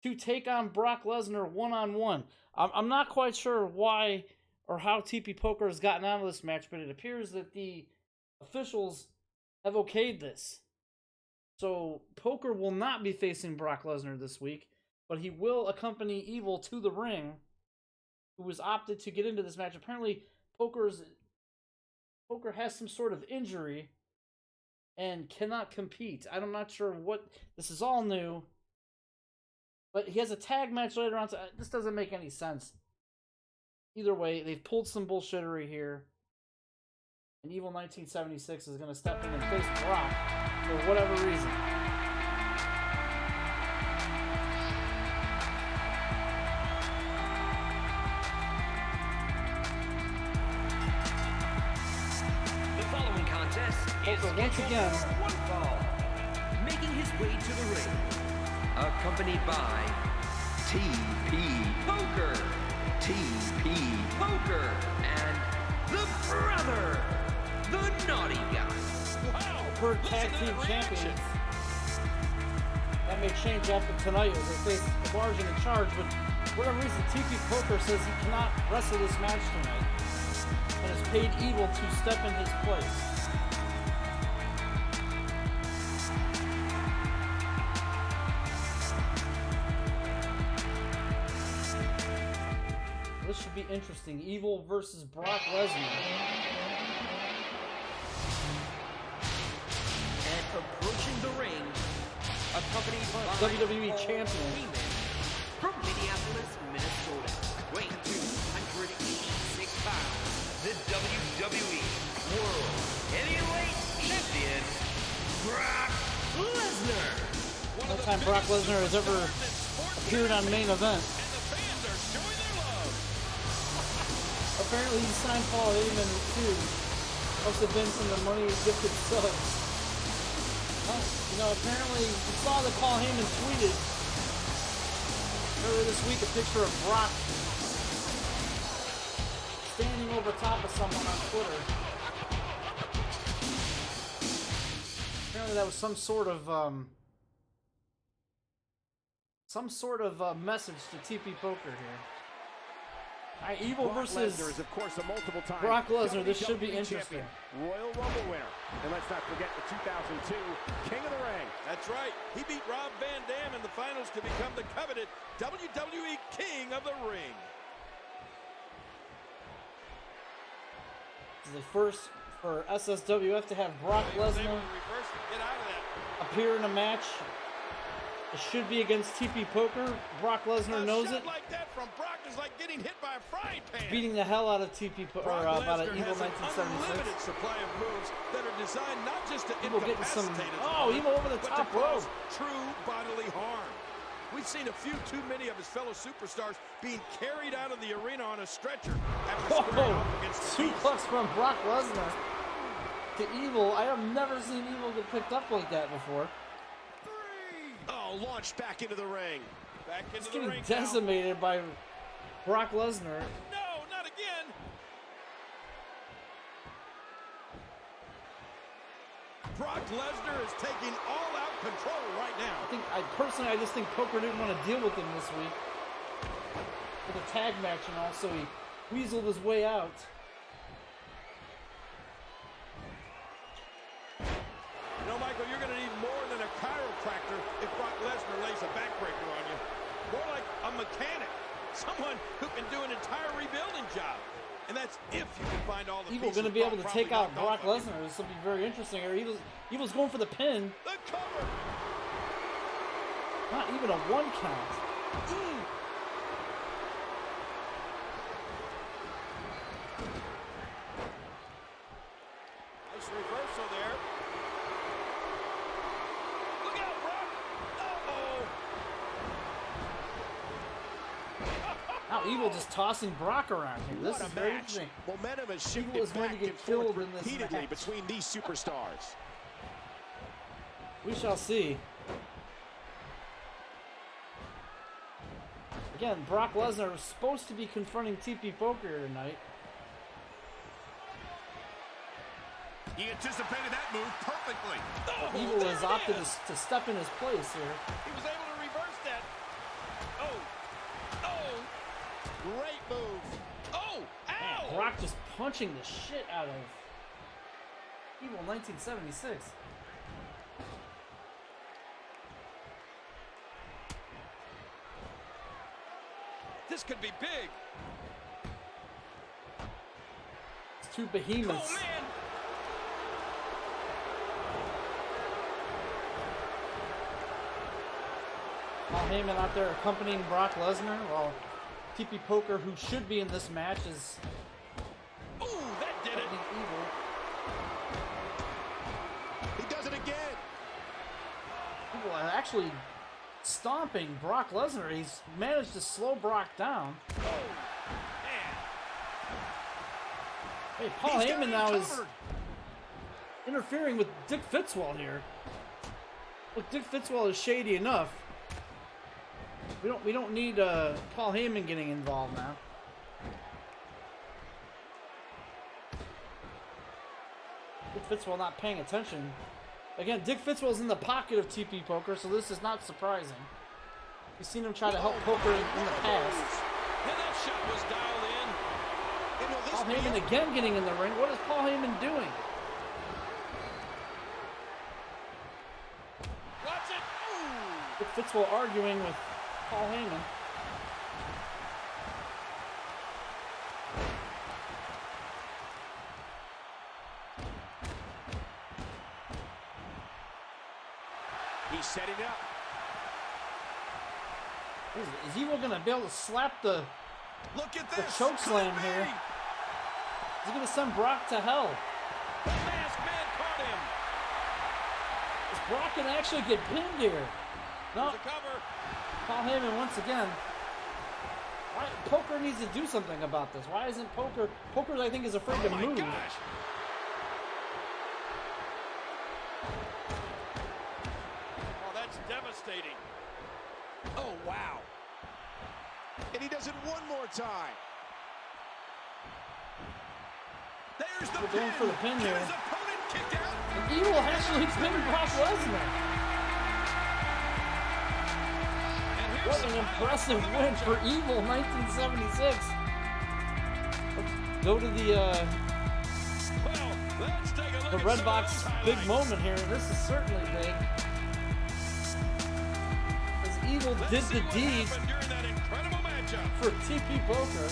to take on Brock Lesnar one-on-one. I'm not quite sure why or how TP Poker has gotten out of this match, but it appears that the officials have okayed this. So Poker will not be facing Brock Lesnar this week, but he will accompany Evil to the ring, who has opted to get into this match. Apparently, Poker has some sort of injury and cannot compete. I'm not sure what. This is all new. But he has a tag match later on, so this doesn't make any sense. Either way, they've pulled some bullshittery here. And Evil 1976 is going to step in and face Brock for whatever reason. The following contest is Poker, once scheduled again, for one fall. his way to the ring, accompanied by TP Poker, and the brother, the naughty guy. Wow. For tag team champions. That may change after tonight as they face Large in charge, but for whatever reason, TP Poker says he cannot wrestle this match tonight and has paid Evil to step in his place. This should be interesting. Evil versus Brock Lesnar. And approaching the ring, accompanied by WWE Paul champion. Heyman from Minneapolis, Minnesota, weighing 286 pounds, the WWE World Heavyweight Champion, Brock Lesnar. No time Brock Lesnar has ever appeared on Main Event. And the fans are showing their love. Apparently he signed Paul Heyman too. Must have been from the money gifted subs. Well, you know, apparently we saw that Paul Heyman tweeted earlier this week a picture of Brock standing over top of someone on Twitter. Apparently that was some sort of message to TP Poker here. Alright, Evil Brock versus Lesnar is, of course, a multiple-time Brock Lesnar. This should be WWE interesting. champion, Royal Rumble winner. And let's not forget the 2002 King of the Ring. That's right. He beat Rob Van Dam in the finals to become the coveted WWE King of the Ring. This is the first for SSWF to have Brock He was able Lesnar to reverse it, get out of that. appear in a match. It should be against TP Poker. Brock Lesnar A knows shot it. like that from Brock is like getting hit by a frying pan. Beating the hell out of TP Poker, Brock out of Lesnar Evil has an 1976. unlimited supply of moves that are designed not just to Evil getting some. incapacitate his Oh, opponent, Evil over the but top to rope. cause true bodily harm. We've seen a few too many of his fellow superstars being carried out of the arena on a stretcher after squaring off against the Beast. Suplex from Brock Lesnar to Evil. I have never seen Evil get picked up like that before. Oh, launched back into the ring. Back He's into the getting ring now. decimated by Brock Lesnar. No, not again. Brock Lesnar is taking all-out control right now. I just think Poker didn't want to deal with him this week for the tag match and all, so he weaseled his way out. You know, Michael, you're going to need more than a chiropractor if Brock Lesnar lays a backbreaker on you. More like a mechanic. Someone who can do an entire rebuilding job. And that's if you can find all the Evil pieces going to be able Brock to take probably out knocked Brock off of Lesnar. This will be very interesting. Evil's going for the pin. you. The cover. Not even a 1 count. Nice reversal there. Look out, Brock. Uh-oh. Now Evil just tossing Brock around here. This What is a very match. interesting. Momentum has Evil shifted is going to back get and forth killed in this repeatedly match. between these superstars. We shall see. Again, Brock Lesnar was supposed to be confronting TP Poker tonight. He anticipated that move perfectly. Oh, Evil there has it opted is. to step in his place here. He was able to reverse that. Oh. Oh. Great move. Oh. Ow. Man, Brock just punching the shit out of Evil 1976. This could be big. It's two behemoths. Oh, man. Paul Heyman out there accompanying Brock Lesnar, while TP Poker, who should be in this match, is Ooh, that did it. accompanying Evil. He does it again. Evil are actually stomping Brock Lesnar. He's managed to slow Brock down. Man. Hey, Paul He's got Heyman it now is covered. interfering with Dick Fitzwell here. Look, Dick Fitzwell is shady enough. We don't need Paul Heyman getting involved now. Dick Fitzwell not paying attention. Again, Dick Fitzwell's in the pocket of TP Poker, so this is not surprising. We've seen him try to help Poker in the past. And that shot was dialed in. Paul Heyman again getting in the ring. What is Paul Heyman doing? Watch it. Ooh. Dick Fitzwell arguing with Paul Heyman. He's setting it up. Is Evil gonna be able to slap the Look at this. choke slam here? Is he gonna send Brock to hell? The masked man caught him. Is Brock gonna actually get pinned here? No. There's a cover. Paul Heyman once again. Why, Poker needs to do something about this. Why isn't Poker? Poker, I think, is afraid to move. Gosh. Oh, that's devastating. Oh, wow. And he does it one more time. There's the We're pin. going for the pin Get here. his opponent kicked out. And Evil actually pinned Brock Lesnar. And here's What the an final impressive for the win matchup. for Evil 1976. Let's go to the Well, let's take a look the at Red some Box of those big highlights. moment here. This is certainly big. As Evil Let's did see the what deed happened during that incredible matchup. for TP Poker.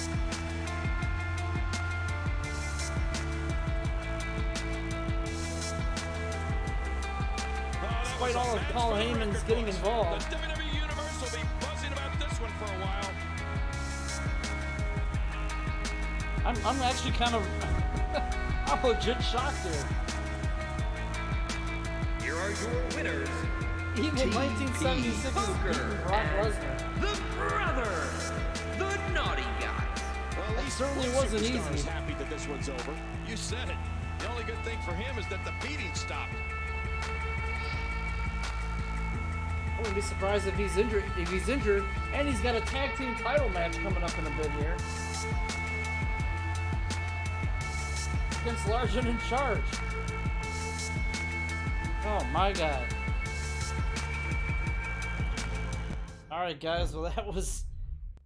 Oh, Despite all of Paul Heyman's getting involved. The WWE Universe will be buzzing about this one for a while. I'm actually kind of I'm legit shocked here. Here are your winners. Evil 1976 is beating Brock Lesnar. The Brothers. The Naughty Guys. Well, at That least certainly one wasn't superstar is easy. happy that this one's over. You said it. The only good thing for him is that the beating stopped. I wouldn't be surprised if he's injured. And he's got a tag team title match coming up in a bit here against Larson in Charge. Oh my God! All right, guys. Well, that was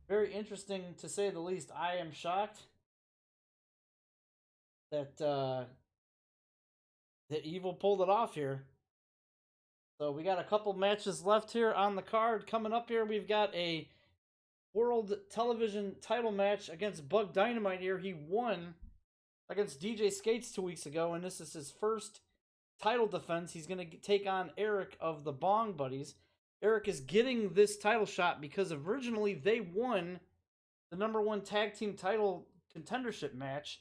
very interesting to say the least. I am shocked that that Evil pulled it off here. So we got a couple matches left here on the card. Coming up here, we've got a World Television title match against Bug Dynamite here. He won against DJ Skates 2 weeks ago, and this is his first title defense. He's going to take on Eric of the Bong Buddies. Eric is getting this title shot because originally they won the #1 tag team title contendership match,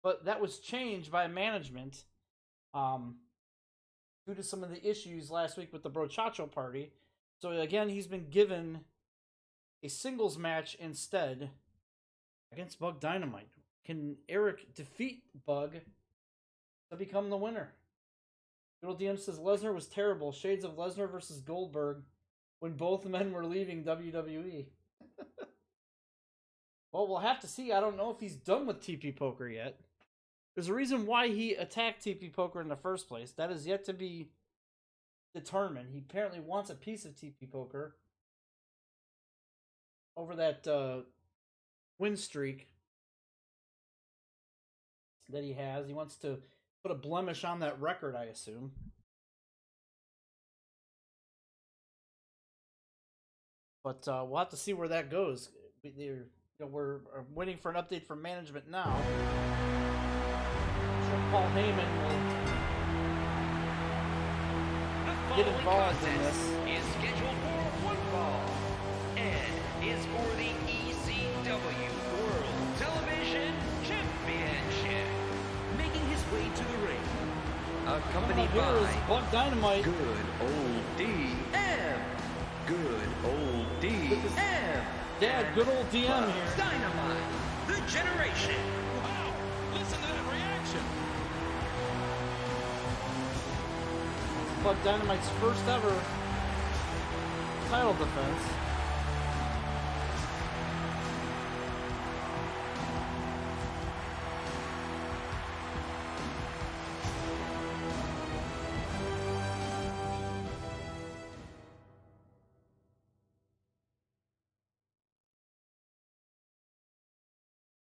but that was changed by management due to some of the issues last week with the Brochacho party. So again, he's been given a singles match instead against Bug Dynamite. Can Eric defeat Bug to become the winner? Little DM says Lesnar was terrible. Shades of Lesnar versus Goldberg when both men were leaving WWE. Well, we'll have to see. I don't know if he's done with TP Poker yet. There's a reason why he attacked TP Poker in the first place. That is yet to be determined. He apparently wants a piece of TP Poker over that win streak that he has. He wants to put a blemish on that record, I assume. But we'll have to see where that goes. We're waiting for an update from management now. I'm sure Paul Heyman will get involved in this. Is scheduled for one fall and is for the ECW World Television Championship. Making his way to the ring, accompanied Here is by Bug Dynamite. good old DM. Good old DM. Dad, good old DM Bug here. Dynamite, the generation. Wow, listen to that reaction. Bug Dynamite's first ever title defense.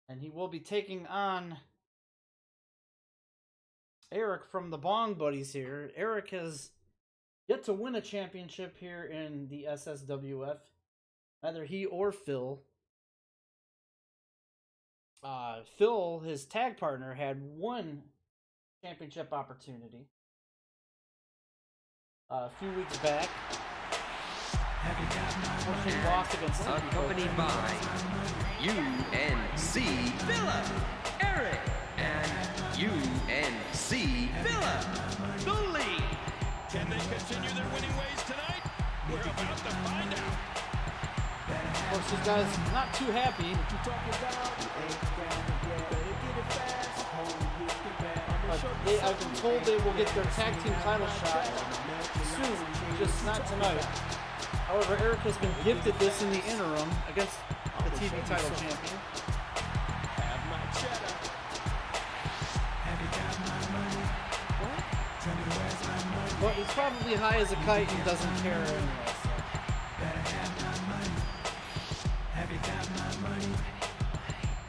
And he will be taking on Eric from the Bong Buddies here. Eric has yet to win a championship here in the SSWF. Neither he or Phil. Phil, his tag partner, had one championship opportunity a few weeks back. Unfortunately lost against Accompanied by UNC Villa, Eric, and UNC Villa, the lead. Can they continue their winning ways tonight? We're about to find out. Of course, these guys not too happy. But I've been told they will get their tag team title shot soon, just not tonight. However, Eric has been gifted this in the interim against the TV title champion. But he's probably high as a kite and doesn't care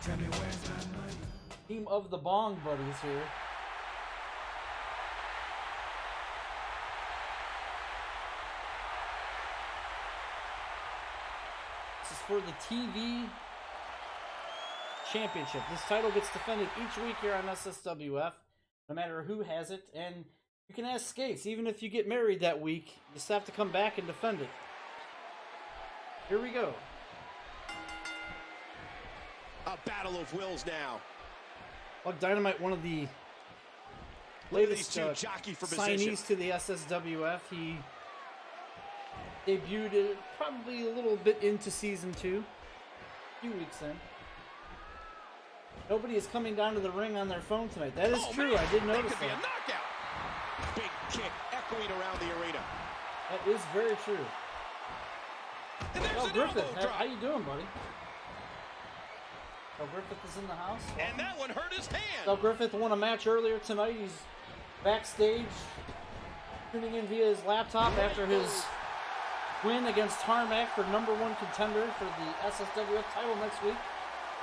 anyway. Team of the Bong Buddies here. This is for the TV championship. This title gets defended each week here on SSWF, no matter who has it. And you can ask Skates, even if you get married that week, you still have to come back and defend it. Here we go. A battle of wills now. Bug Dynamite, one of the latest signees to the SSWF. He debuted probably a little bit into season 2, a few weeks in. Nobody is coming down to the ring on their phone tonight. That is true. Man, I did notice that. Could be that. a knockout. Big kick echoing around the arena. That is very true. And there's an Griffith, elbow drop. how you doing, buddy? Griffith is in the house. And that one hurt his hand. Griffith won a match earlier tonight. He's backstage tuning in via his laptop after his win against Harmack for #1 contender for the SSWF title next week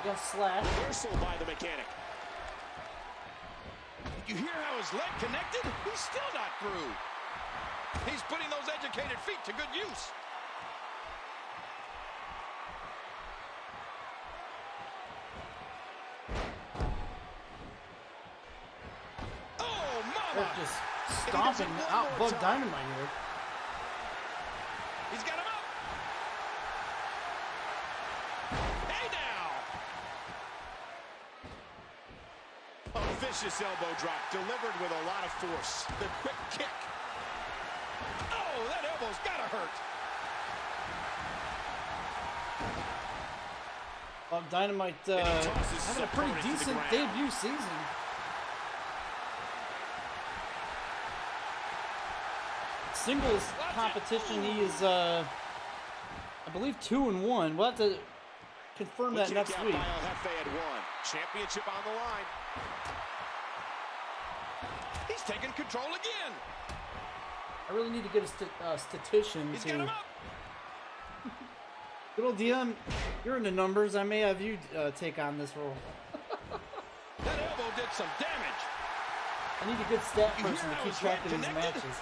against Slash. Reversal by the mechanic. You hear how his leg connected? He's still not through. He's putting those educated feet to good use. They're just stomping out Bug Dynamite here. He's got him up. Hey now. A vicious elbow drop delivered with a lot of force. The quick kick. Oh, that elbow's gotta hurt. Bug Dynamite having a pretty decent debut season. Singles competition, he is, I believe, 2-1. We'll have to confirm that next week. Championship on the line. He's taking control again. I really need to get a statistician He's got him to. up. Good old DM, you're in the numbers. I may have you take on this role. That elbow did some damage. I need a good stat You person hear to how keep his track of leg these connected? matches.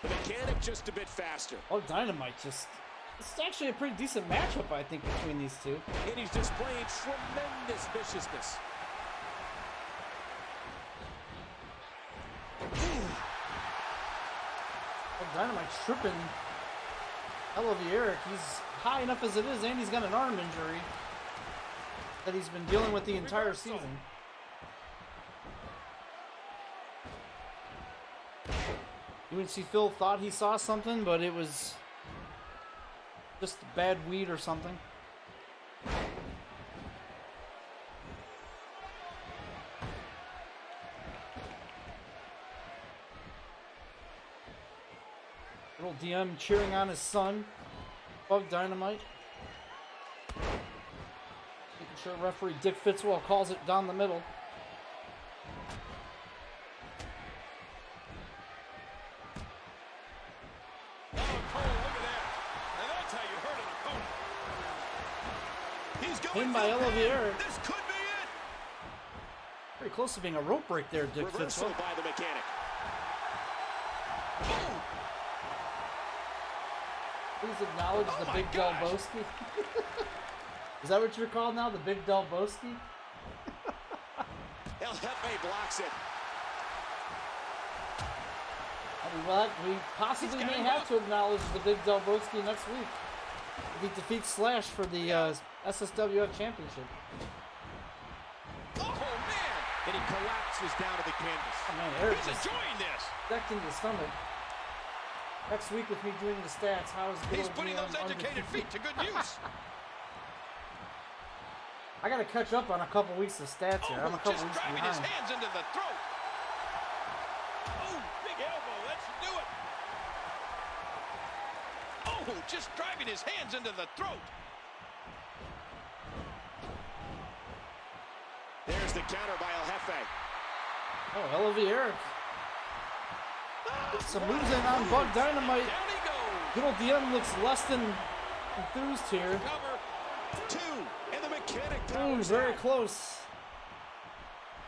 The mechanic just a bit faster. Oh, Dynamite just... It's actually a pretty decent matchup, I think, between these two. And he's displaying tremendous viciousness. Oh, Dynamite tripping Eric. He's high enough as it is, and he's got an arm injury that he's been dealing with the entire season. UNC Phil thought he saw something, but it was just bad weed or something. Little DM cheering on his son, Bug Dynamite. Making sure referee Dick Fitzwell calls it down the middle. Oh, Cole, look at that. Now that's how you hurt an opponent. He's going Pinned by for the pin. Olivier. This could be it. Pretty close to being a rope break there, Dick Reversal Fitzwell. by the mechanic. Boom. Please acknowledge Oh the my Big gosh. Delboski. Is that what you're called now, the Big Delboski? El Jefe blocks it. I mean, well, we possibly may have to acknowledge the Big Delboski next week. If he defeats Slash for the SSWF Championship. Oh, man. And he collapses down to the canvas. Oh man, Eric He's just enjoying this. decked into the stomach. Next week with me doing the stats, how is good He's old putting DM those educated undefeated? feet to good use. I gotta catch up on a couple weeks of stats here. I'm a couple Just weeks driving behind. his hands into the throat. Oh, big elbow. That should do it. Oh, just driving his hands into the throat. There's the counter by El Jefe. Oh, Olivier. Get some moves in on Bug Dynamite. Down he goes. Good old DM looks less than enthused here. Cover. 2, and the mechanic Ooh, powers very out. close.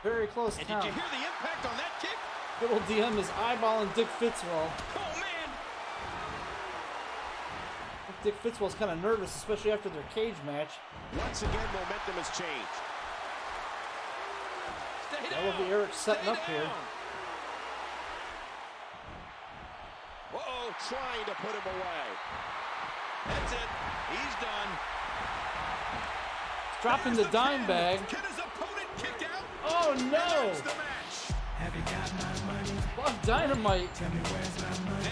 Very close And count. did you hear the impact on that kick? Good old DM is eyeballing Dick Fitzwell. Oh, man. I think Dick Fitzwell's kind of nervous, especially after their cage match. Once again, momentum has changed. Stay down. Olivier setting Stay up here. down. Uh-oh, trying to put him away. That's it. He's done. Dropping the There's dime pin. bag. Can his opponent kick out? Oh And no! that's the match. Bug Dynamite And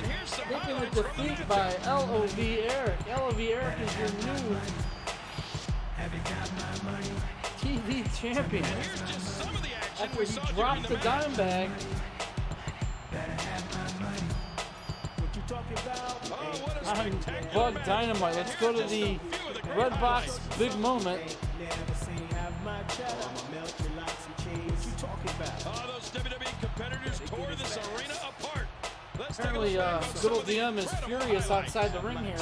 here's some taking a highlights from the defeat match. by LOV Eric. LOV Eric is your new TV champion. And here's just some of the action After we he saw during dropped the the match. dime bag. Oh, what a on spectacular Bug match. Dynamite. Let's And go here's to the just a few of the great Red Box highlights. big moment. Oh, those WWE competitors tore this arena apart. Let's take a Apparently, look back on good some old of the DM is incredible furious highlights. outside the ring here,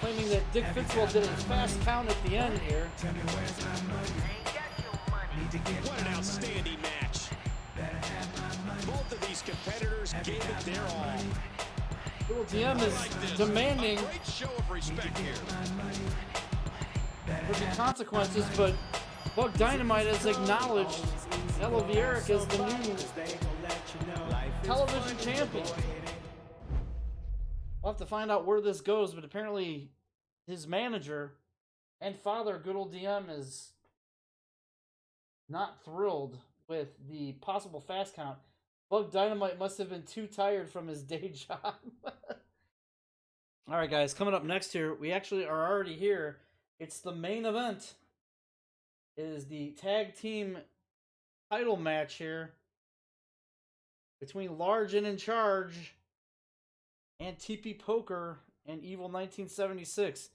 claiming that Dick Fitzwell did a fast count at the end here. What an outstanding match. Both of these competitors gave it their all. Good old DM is Like this. demanding A great show of respect here. there'll be consequences, but Bug Dynamite has acknowledged LOV Eric as the new television champion. We'll have to find out where this goes, but apparently his manager and father, good old DM, is not thrilled with the possible fast count. Bug Dynamite must have been too tired from his day job. All right, guys, coming up next here, we actually are already here. It's the main event. It is the tag team title match here between Large and In Charge and TP Poker and Evil 1976.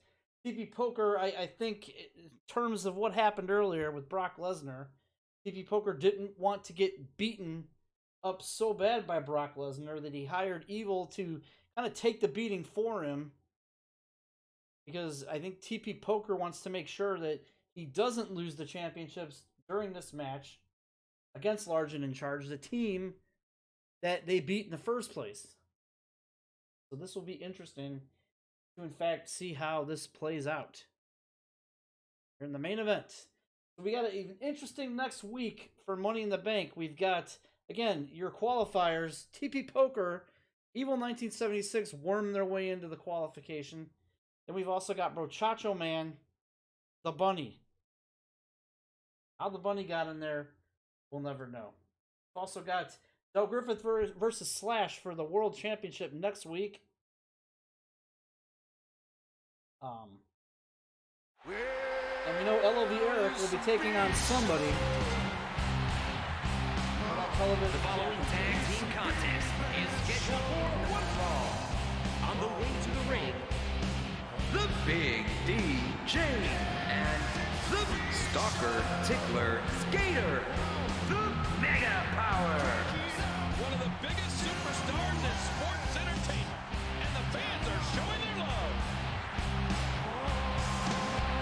TP Poker, I think, in terms of what happened earlier with Brock Lesnar, TP Poker didn't want to get beaten up so bad by Brock Lesnar that he hired Evil to kind of take the beating for him, because I think TP Poker wants to make sure that he doesn't lose the championships during this match against Large and In Charge, the team that they beat in the first place. So this will be interesting to, in fact, see how this plays out. We're in the main event. So we got an interesting next week for Money in the Bank. We've got, again, your qualifiers. TP Poker, Evil 1976 worm their way into the qualification. Then we've also got Brochacho Man, the Bunny. How the Bunny got in there, we'll never know. We've also got DelGriffith versus Slash for the World Championship next week. And we know LOV Eric will be taking on somebody. The following tag team contest is scheduled for one fall. on the way to the ring, the Big DJ and the Stalker, Tickler, Skater, the Mega Power. One of the biggest superstars in sports entertainment, and the fans are showing their love.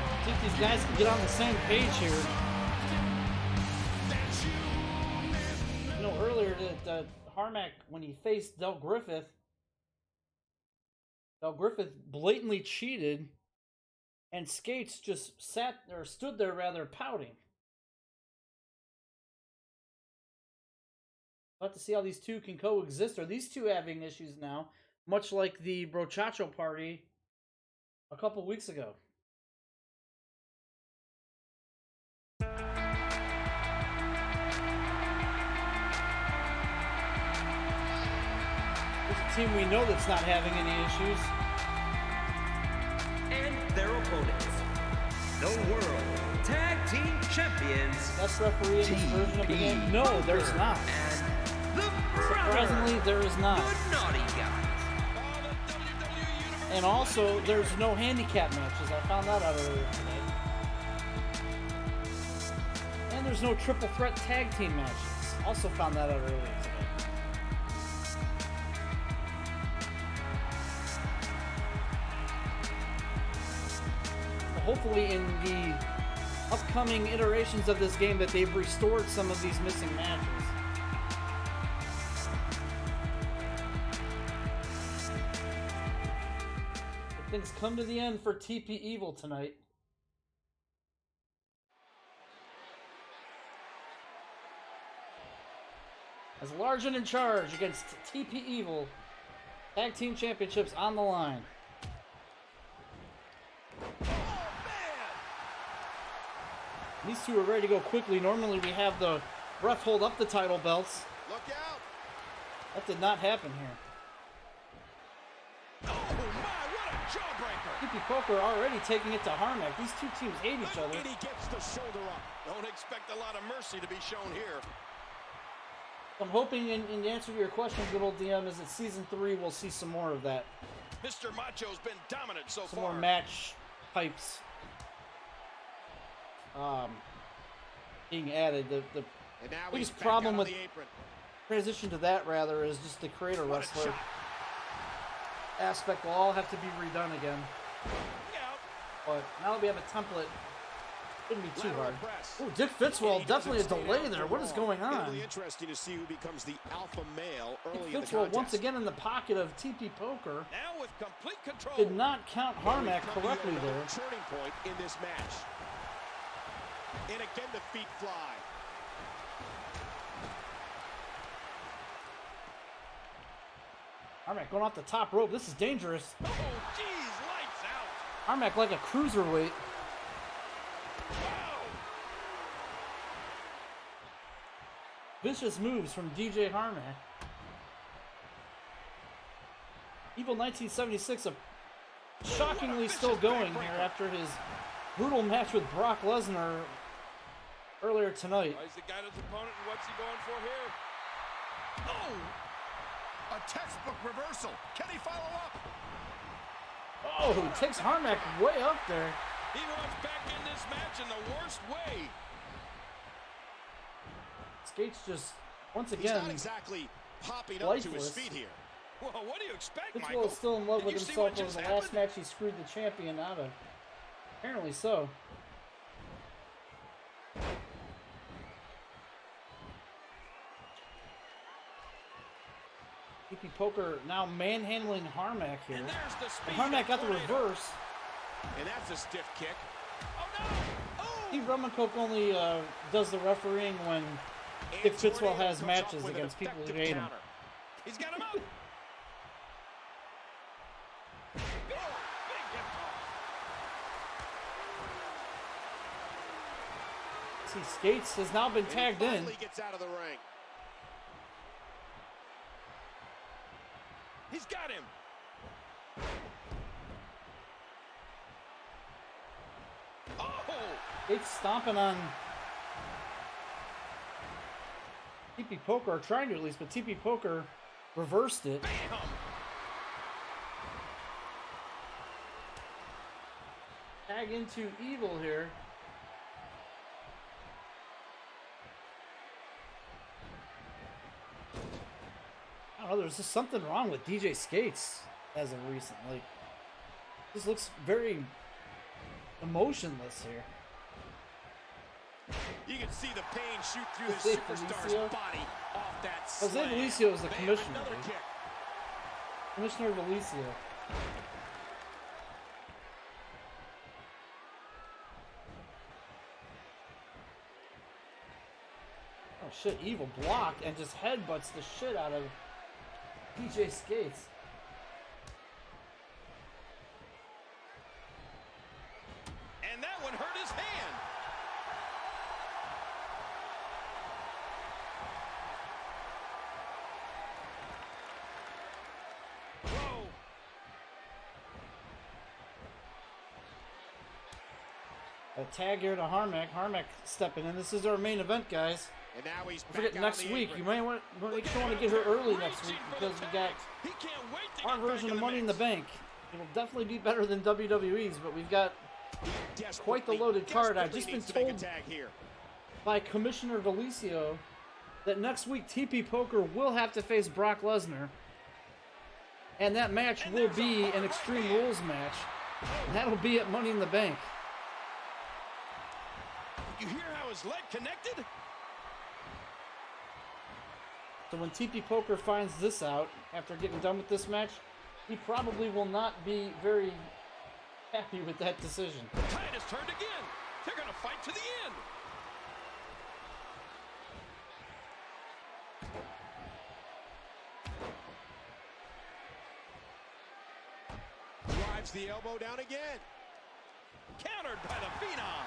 I think these guys can get on the same page here. You know, earlier that Harmack, when he faced DelGriffith, DelGriffith blatantly cheated, and Skates just stood there rather pouting. We'll have to see how these two can coexist. Are these two having issues now, much like the Brochacho party a couple weeks ago? There's a team we know that's not having any issues. And their opponents, the World Tag Team Champions, Best referee in this version of the game? No, there's not. and the Surprisingly, there is not. the Naughty Guys. And also, there's no handicap matches. I found that out earlier today. And there's no triple threat tag team matches. Also found that out earlier today. Hopefully in the upcoming iterations of this game that they've restored some of these missing matches. But things come to the end for TP Evil tonight. As Large and in charge against TP Evil. Tag Team Championships on the line. These two are ready to go quickly. Normally we have the ref hold up the title belts. Look out! That did not happen here. Oh my, what a jawbreaker! TP Poker already taking it to Harmack. These two teams hate each other. And he gets the shoulder up. Don't expect a lot of mercy to be shown here. I'm hoping in the answer to your question, good old DM, is that Season 3 we'll see some more of that. Mr. Macho's been dominant so Some far. more match types being added. The And now biggest he's back problem out on with the apron. transition to that rather is just to create a wrestler aspect will all have to be redone again. But now that we have a template, it shouldn't be too Lateral hard. press. Oh, Dick Fitzwell, He definitely a doesn't stay delay out there. for What is long. going It'll on? be interesting to see who becomes the alpha male Dick early in the Fitzwell contest. once again in the pocket of TP Poker. Now with complete control. Did not count Harmack Come to correctly another there. turning point in this match. And again the feet fly. Harmack going off the top rope. This is dangerous. Oh, geez, lights out. Harmack like a cruiserweight. Wow. Vicious moves from DJ Harmack. Evil 1976 shockingly still going here after his brutal match with Brock Lesnar earlier tonight. He's the guy his opponent, and what's he going for here? Oh! A textbook reversal. Can he follow up? Oh, takes Harmack way up there. He wants back in this match in the worst way. Skates just, once He's again, not exactly popping up to his lifeless. feet here. Well, what do you expect, Fitzwell Michael? is still in love Did with you see himself what over just the happened? last match he screwed the champion out of. Apparently so. TP Poker now manhandling Harmack here. And there's the speed And Harmack got the tornado. reverse. And that's a stiff kick. Oh, no! Oh! Steve Rummenkoch only does the refereeing when Dick And Fitzwell Tornado has comes matches up with an against people who effective hate him. counter. He's got him up. Oh, big hip toss. See, Skates has now been And he tagged in. finally gets out of the ring. He's got him. Oh! Skates stomping on TP Poker, or trying to at least, but TP Poker reversed it. Bam! tag into Evil here. I don't know, there's just something wrong with DJ Skates as of recent. Like, this looks very emotionless here. You can see the pain shoot through the superstar's body off that slam. Jose Valicio is the commissioner. Another kick. Commissioner Valicio. Oh shit, Evil blocked and just headbutts the shit out of DJ Skates. And that one hurt his hand. Whoa. A tag here to Harmack. Harmack stepping in. This is our main event, guys. And now he's I forget next week. You might want to get here early next week because we got He can't wait to our get back version of the Money in mix. the Bank. It'll definitely be better than WWE's, but we've got quite the loaded card. I've just been told by Commissioner Valicio that next week TP Poker will have to face Brock Lesnar. And that match will be an Extreme Rules match. And that'll be at Money in the Bank. You hear how his leg connected? So when TP Poker finds this out, after getting done with this match, he probably will not be very happy with that decision. The tide has turned again. They're going to fight to the end. Drives the elbow down again. Countered by the Phenom.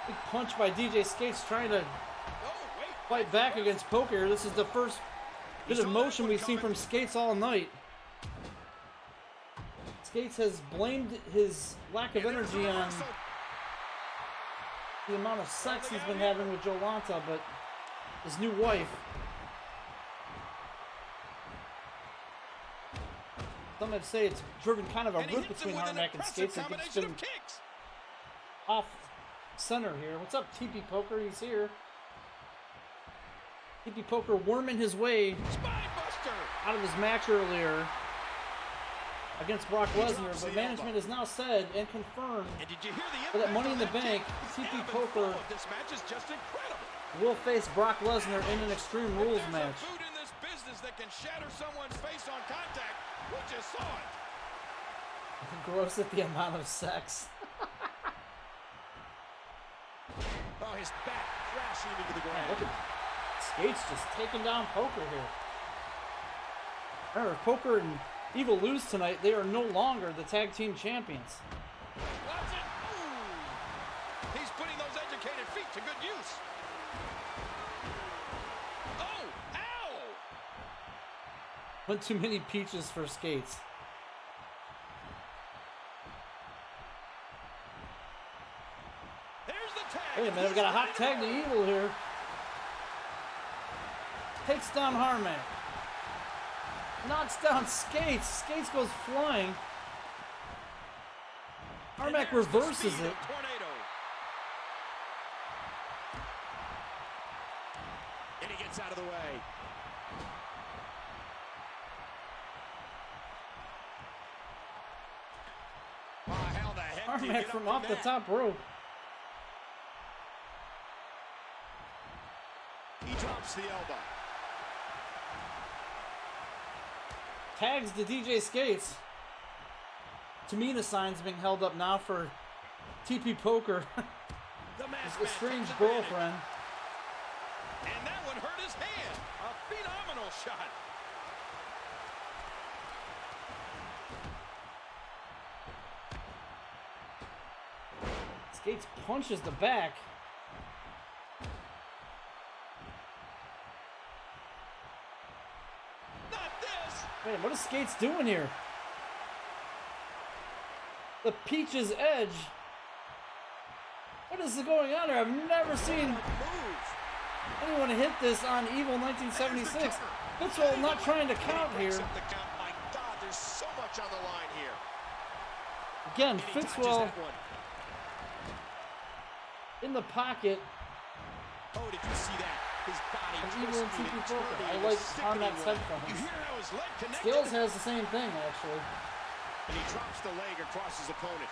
Big punch by DJ Skates trying to Oh, wait. fight back against Poker. This is the first bit of motion we've seen from Skates all night. Skates has blamed his lack of energy on the amount of sex he's been having with Jolanta, but his new wife. Some might say it's driven kind of a And he rift hits him between with an Harmack and impressive Skates. It's combination been of kicks. off center here. What's up, TP Poker? He's here. TP Poker worming his way Spinebuster. out of his match earlier against Brock Lesnar, but management has now said and confirmed And did you hear the that impact Money in on the that Bank, kick? TP The ebb and Poker flow of this match is just incredible. will face Brock Lesnar in an Extreme Rules There's match. a food in this business that can shatter someone's face on contact. We just saw it. Gross at the amount of sex. Oh, his back crashing into the Man, ground. look at Skates just taking down Poker here. Remember, if Poker and Evil lose tonight, they are no longer the tag team champions. Watch it. Ooh. He's putting those educated feet to good use. Oh, ow. Went too many peaches for Skates. There's the tag. Wait a minute, we got a hot tag to Evil here. Takes down Harmack. Knocks down Skates. Skates goes flying. And Harmack there's the reverses speed it. of Tornado. And he gets out of the way. Oh, how the heck do you Harmack get from up off the that? top rope. He drops the elbow. Tags to DJ Skates. Tamina signs being held up now for TP Poker. The masked His man estranged takes advantage. girlfriend. And that one hurt his hand. A phenomenal shot. Skates punches the back. Not this. Wait, what is Skates doing here? The Peach's Edge. What is going on here? I've never seen Move. anyone hit this on Evil 1976. Fitzwell not trying to count here. Breaks up the count. My God, there's so much on the line here. Again, And he dodges Fitzwell that one. in the pocket. Oh, did you see that? His body And even in twisting TP and Poker, turning I in a like sickening Harmack's way. You headphones. hear how his leg connected? Skills has the same thing, actually. And he drops the leg across his opponent.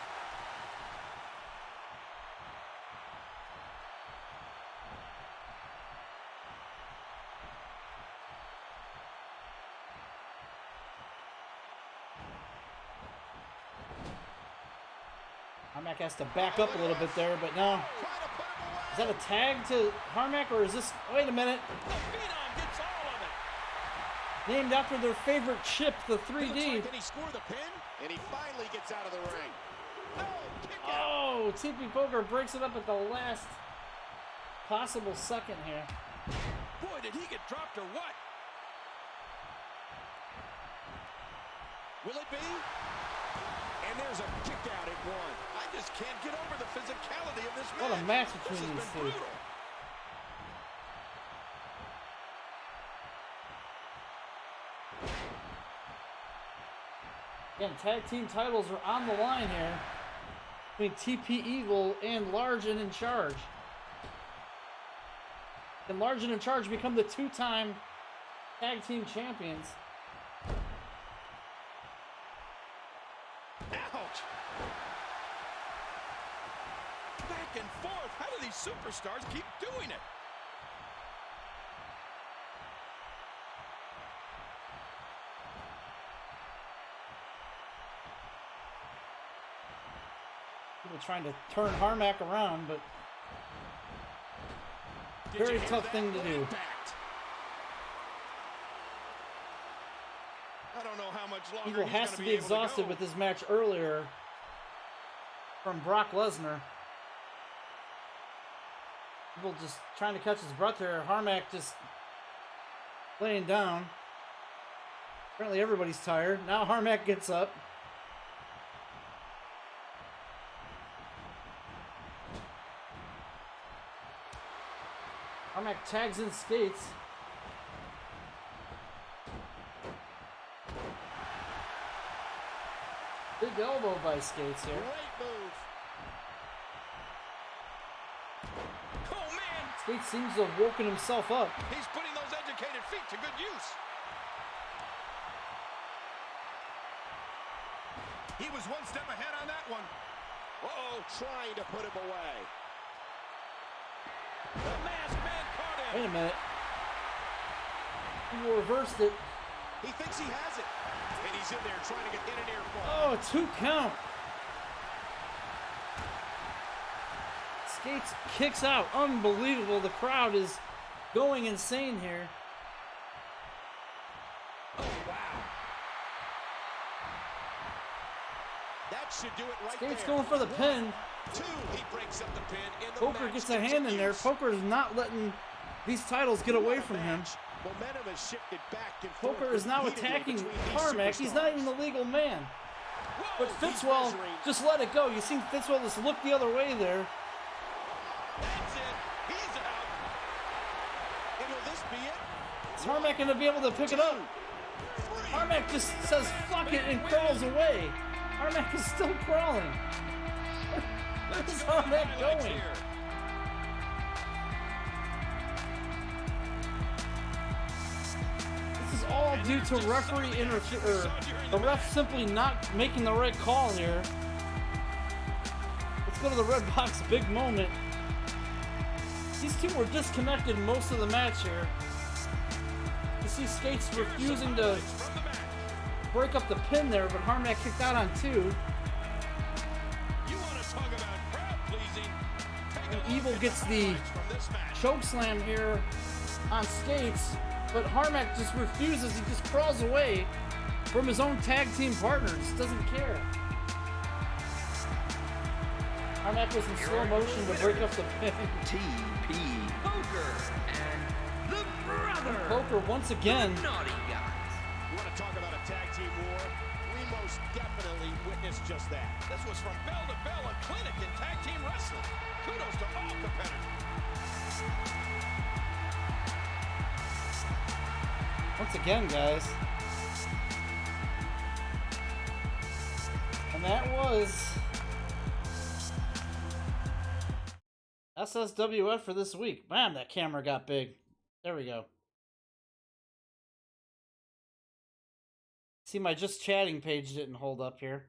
Harmack has to back up a little bit there, but no. Trying to put him away. Is that a tag to Harmack, or is this... Wait a minute. The Phenom gets all of it. Named after their favorite chip, the Looks 3D. like, can he score the pin? And he finally gets out of the ring. No, kick out. Oh, TP Poker breaks it up at the last possible second here. Boy, did he get dropped or what? Will it be? And there's a kick out at one. I just can't get over the physicality of this match. What a match This between has these been two. brutal. Again, tag team titles are on the line here between TP Evil and Large and In Charge. Can Large and In Charge become the two-time tag team champions? Ouch! Back and forth. How do these superstars keep doing it? People trying to turn Harmack around, but Did very you hear tough that? thing to What do. impact. I don't know how much longer Evil he's has gonna to be be able to exhausted go. with this match earlier from Brock Lesnar. Evil just trying to catch his breath here. Harmack just laying down. Apparently everybody's tired. Now Harmack gets up. Harmack tags in Skates. Big elbow by Skates here. Great move. Oh, man! Skates seems to have woken himself up. He's putting those educated feet to good use. He was one step ahead on that one. Uh-oh, trying to put him away. The masked man caught him. Wait a minute. Evil reversed it. He thinks he has it. And he's in there trying to get in an air fall. Oh, 2 count. Skates kicks out. Unbelievable. The crowd is going insane here. Oh, wow. That should do it right Skates there. going for the pin. 2, he breaks up the pin. And the Poker match gets a hand in there. continues. Poker is not letting these titles get away from him. Momentum has shifted back and forth Poker is now repeatedly attacking between these Harmack. He's not superstars. even the legal man. Whoa! But Fitzwell measuring. just let it go. You see Fitzwell just look the other way there. That's it. He's out. And will this be it? Is Harmack going to be able to pick it up? Harmack just says fuck it and crawls away. Harmack is still crawling. Where's Harmack Highlights going? here. This is all due to referee interference. The ref simply not making the right call here. Let's go to the red box. Big moment. These two were disconnected most of the match here. You see Skates refusing to Highlights from the match. break up the pin there, but Harmack kicked out on 2. You want to talk about crowd pleasing? Take a And look Evil at gets the highlights from this match. choke slam here on Skates, but Harmack just refuses. He just crawls away from his own tag team partners. Doesn't care. Harmack was in slow motion to break up the pin. TP Poker and the brother. Poker once again. Naughty guys. You want to talk about a tag team war? We most definitely witnessed just that. This was from bell to bell, a clinic in tag team wrestling. Kudos to all competitors. Once again, guys. And that was SSWF for this week. Bam, that camera got big. There we go. See, my just chatting page didn't hold up here.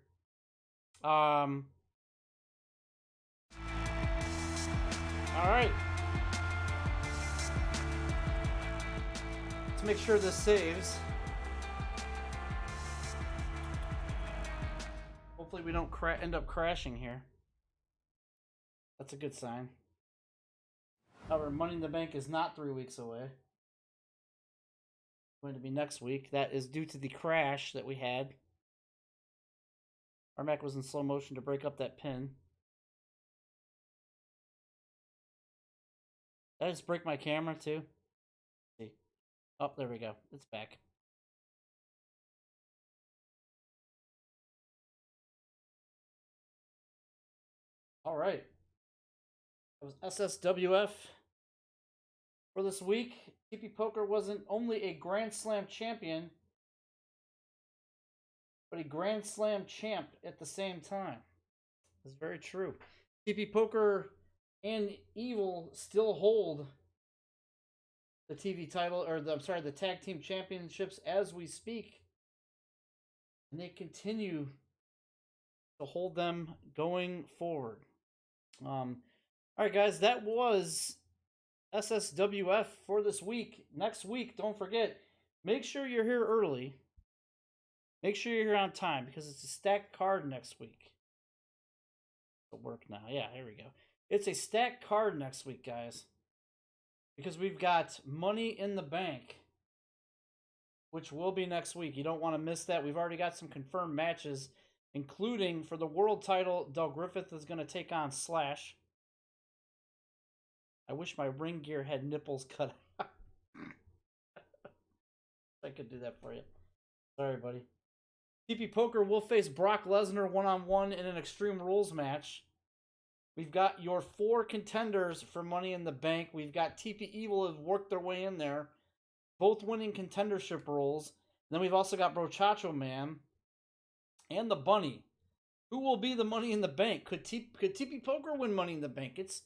All right. Let's make sure this saves. Hopefully we don't end up crashing here. That's a good sign. However, Money in the Bank is not 3 weeks away. It's going to be next week. That is due to the crash that we had. Harmack was in slow motion to break up that pin. Did I just break my camera too? Let's see. Oh, there we go. It's back. All right. That was SSWF for this week. TP Poker wasn't only a Grand Slam champion, but a Grand Slam champ at the same time. That's very true. TP Poker and Evil still hold the TV title, or the tag team championships as we speak. And they continue to hold them going forward. All right, guys, that was SSWF for this week. Next week, don't forget, make sure you're here early. Make sure you're here on time because it's a stacked card next week. It'll work now. Yeah, here we go. It's a stacked card next week, guys, because we've got Money in the Bank, which will be next week. You don't want to miss that. We've already got some confirmed matches, including for the world title, DelGriffith is going to take on Slash. I wish my ring gear had nipples cut out. I could do that for you. Sorry, buddy. TP Poker will face Brock Lesnar one-on-one in an Extreme Rules match. We've got your 4 contenders for Money in the Bank. We've got TP Evil have worked their way in there, both winning contendership roles. And then we've also got Brochacho Man and the Bunny. Who will be the Money in the Bank? Could TP Poker win Money in the Bank? It's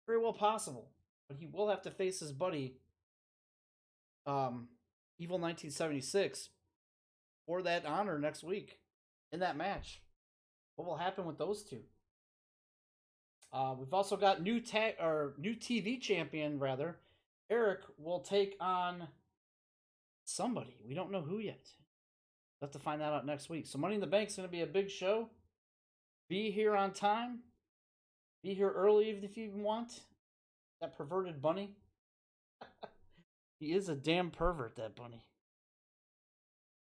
very well possible. But he will have to face his buddy, Evil 1976, for that honor next week in that match. What will happen with those two? We've also got new TV champion, rather. Eric will take on somebody. We don't know who yet. We'll have to find that out next week. So Money in the Bank is going to be a big show. Be here on time. Be here early if you want. That perverted bunny. He is a damn pervert, that bunny.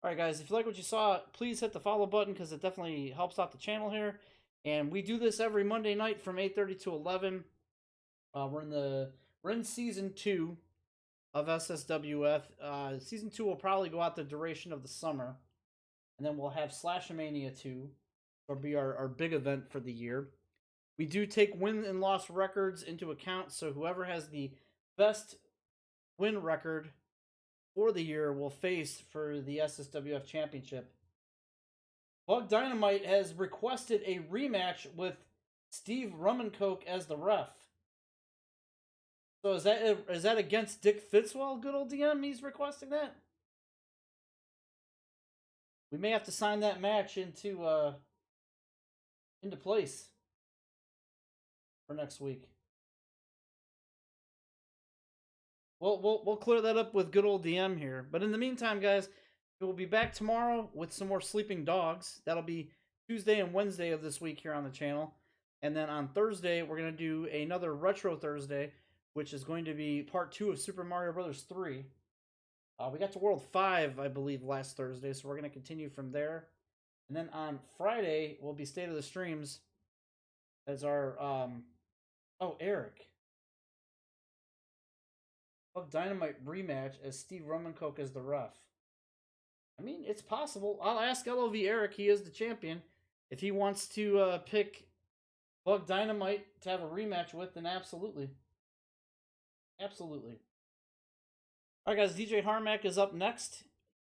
Alright, guys, if you like what you saw, please hit the follow button because it definitely helps out the channel here. And we do this every Monday night from 8:30 to 11. We're in season 2 of SSWF. Season 2 will probably go out the duration of the summer. And then we'll have Slashmania 2. Will be our big event for the year. We do take win and loss records into account, so whoever has the best win record for the year will face for the SSWF Championship. Bug Dynamite has requested a rematch with Steve Rummenkoke as the ref. So is that against Dick Fitzwell, good old DM? He's requesting that? We may have to sign that match into place for next week. We'll clear that up with good old DM here. But in the meantime, guys, we'll be back tomorrow with some more Sleeping Dogs. That'll be Tuesday and Wednesday of this week here on the channel. And then on Thursday, we're going to do another Retro Thursday, which is going to be part 2 of Super Mario Bros. 3. We got to World 5, I believe, last Thursday, so we're going to continue from there. And then on Friday, will be State of the Streams as our... Eric. Bug Dynamite rematch as Steve Rummenkoke as the ref. I mean, it's possible. I'll ask LOV Eric, he is the champion. If he wants to pick Bug Dynamite to have a rematch with, then absolutely. Absolutely. Alright, guys, DJ Harmack is up next.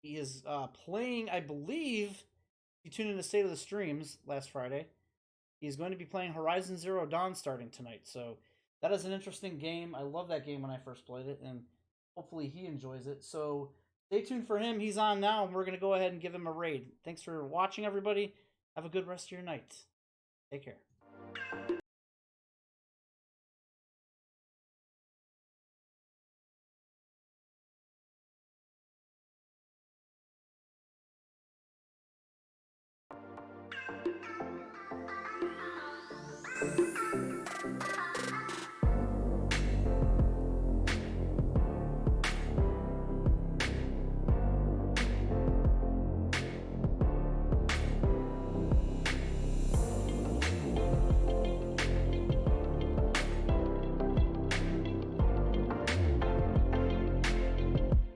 He is playing, I believe, you tuned in to State of the Streams last Friday. He's going to be playing Horizon Zero Dawn starting tonight. So that is an interesting game. I love that game when I first played it, and hopefully he enjoys it. So stay tuned for him. He's on now, and we're going to go ahead and give him a raid. Thanks for watching, everybody. Have a good rest of your night. Take care.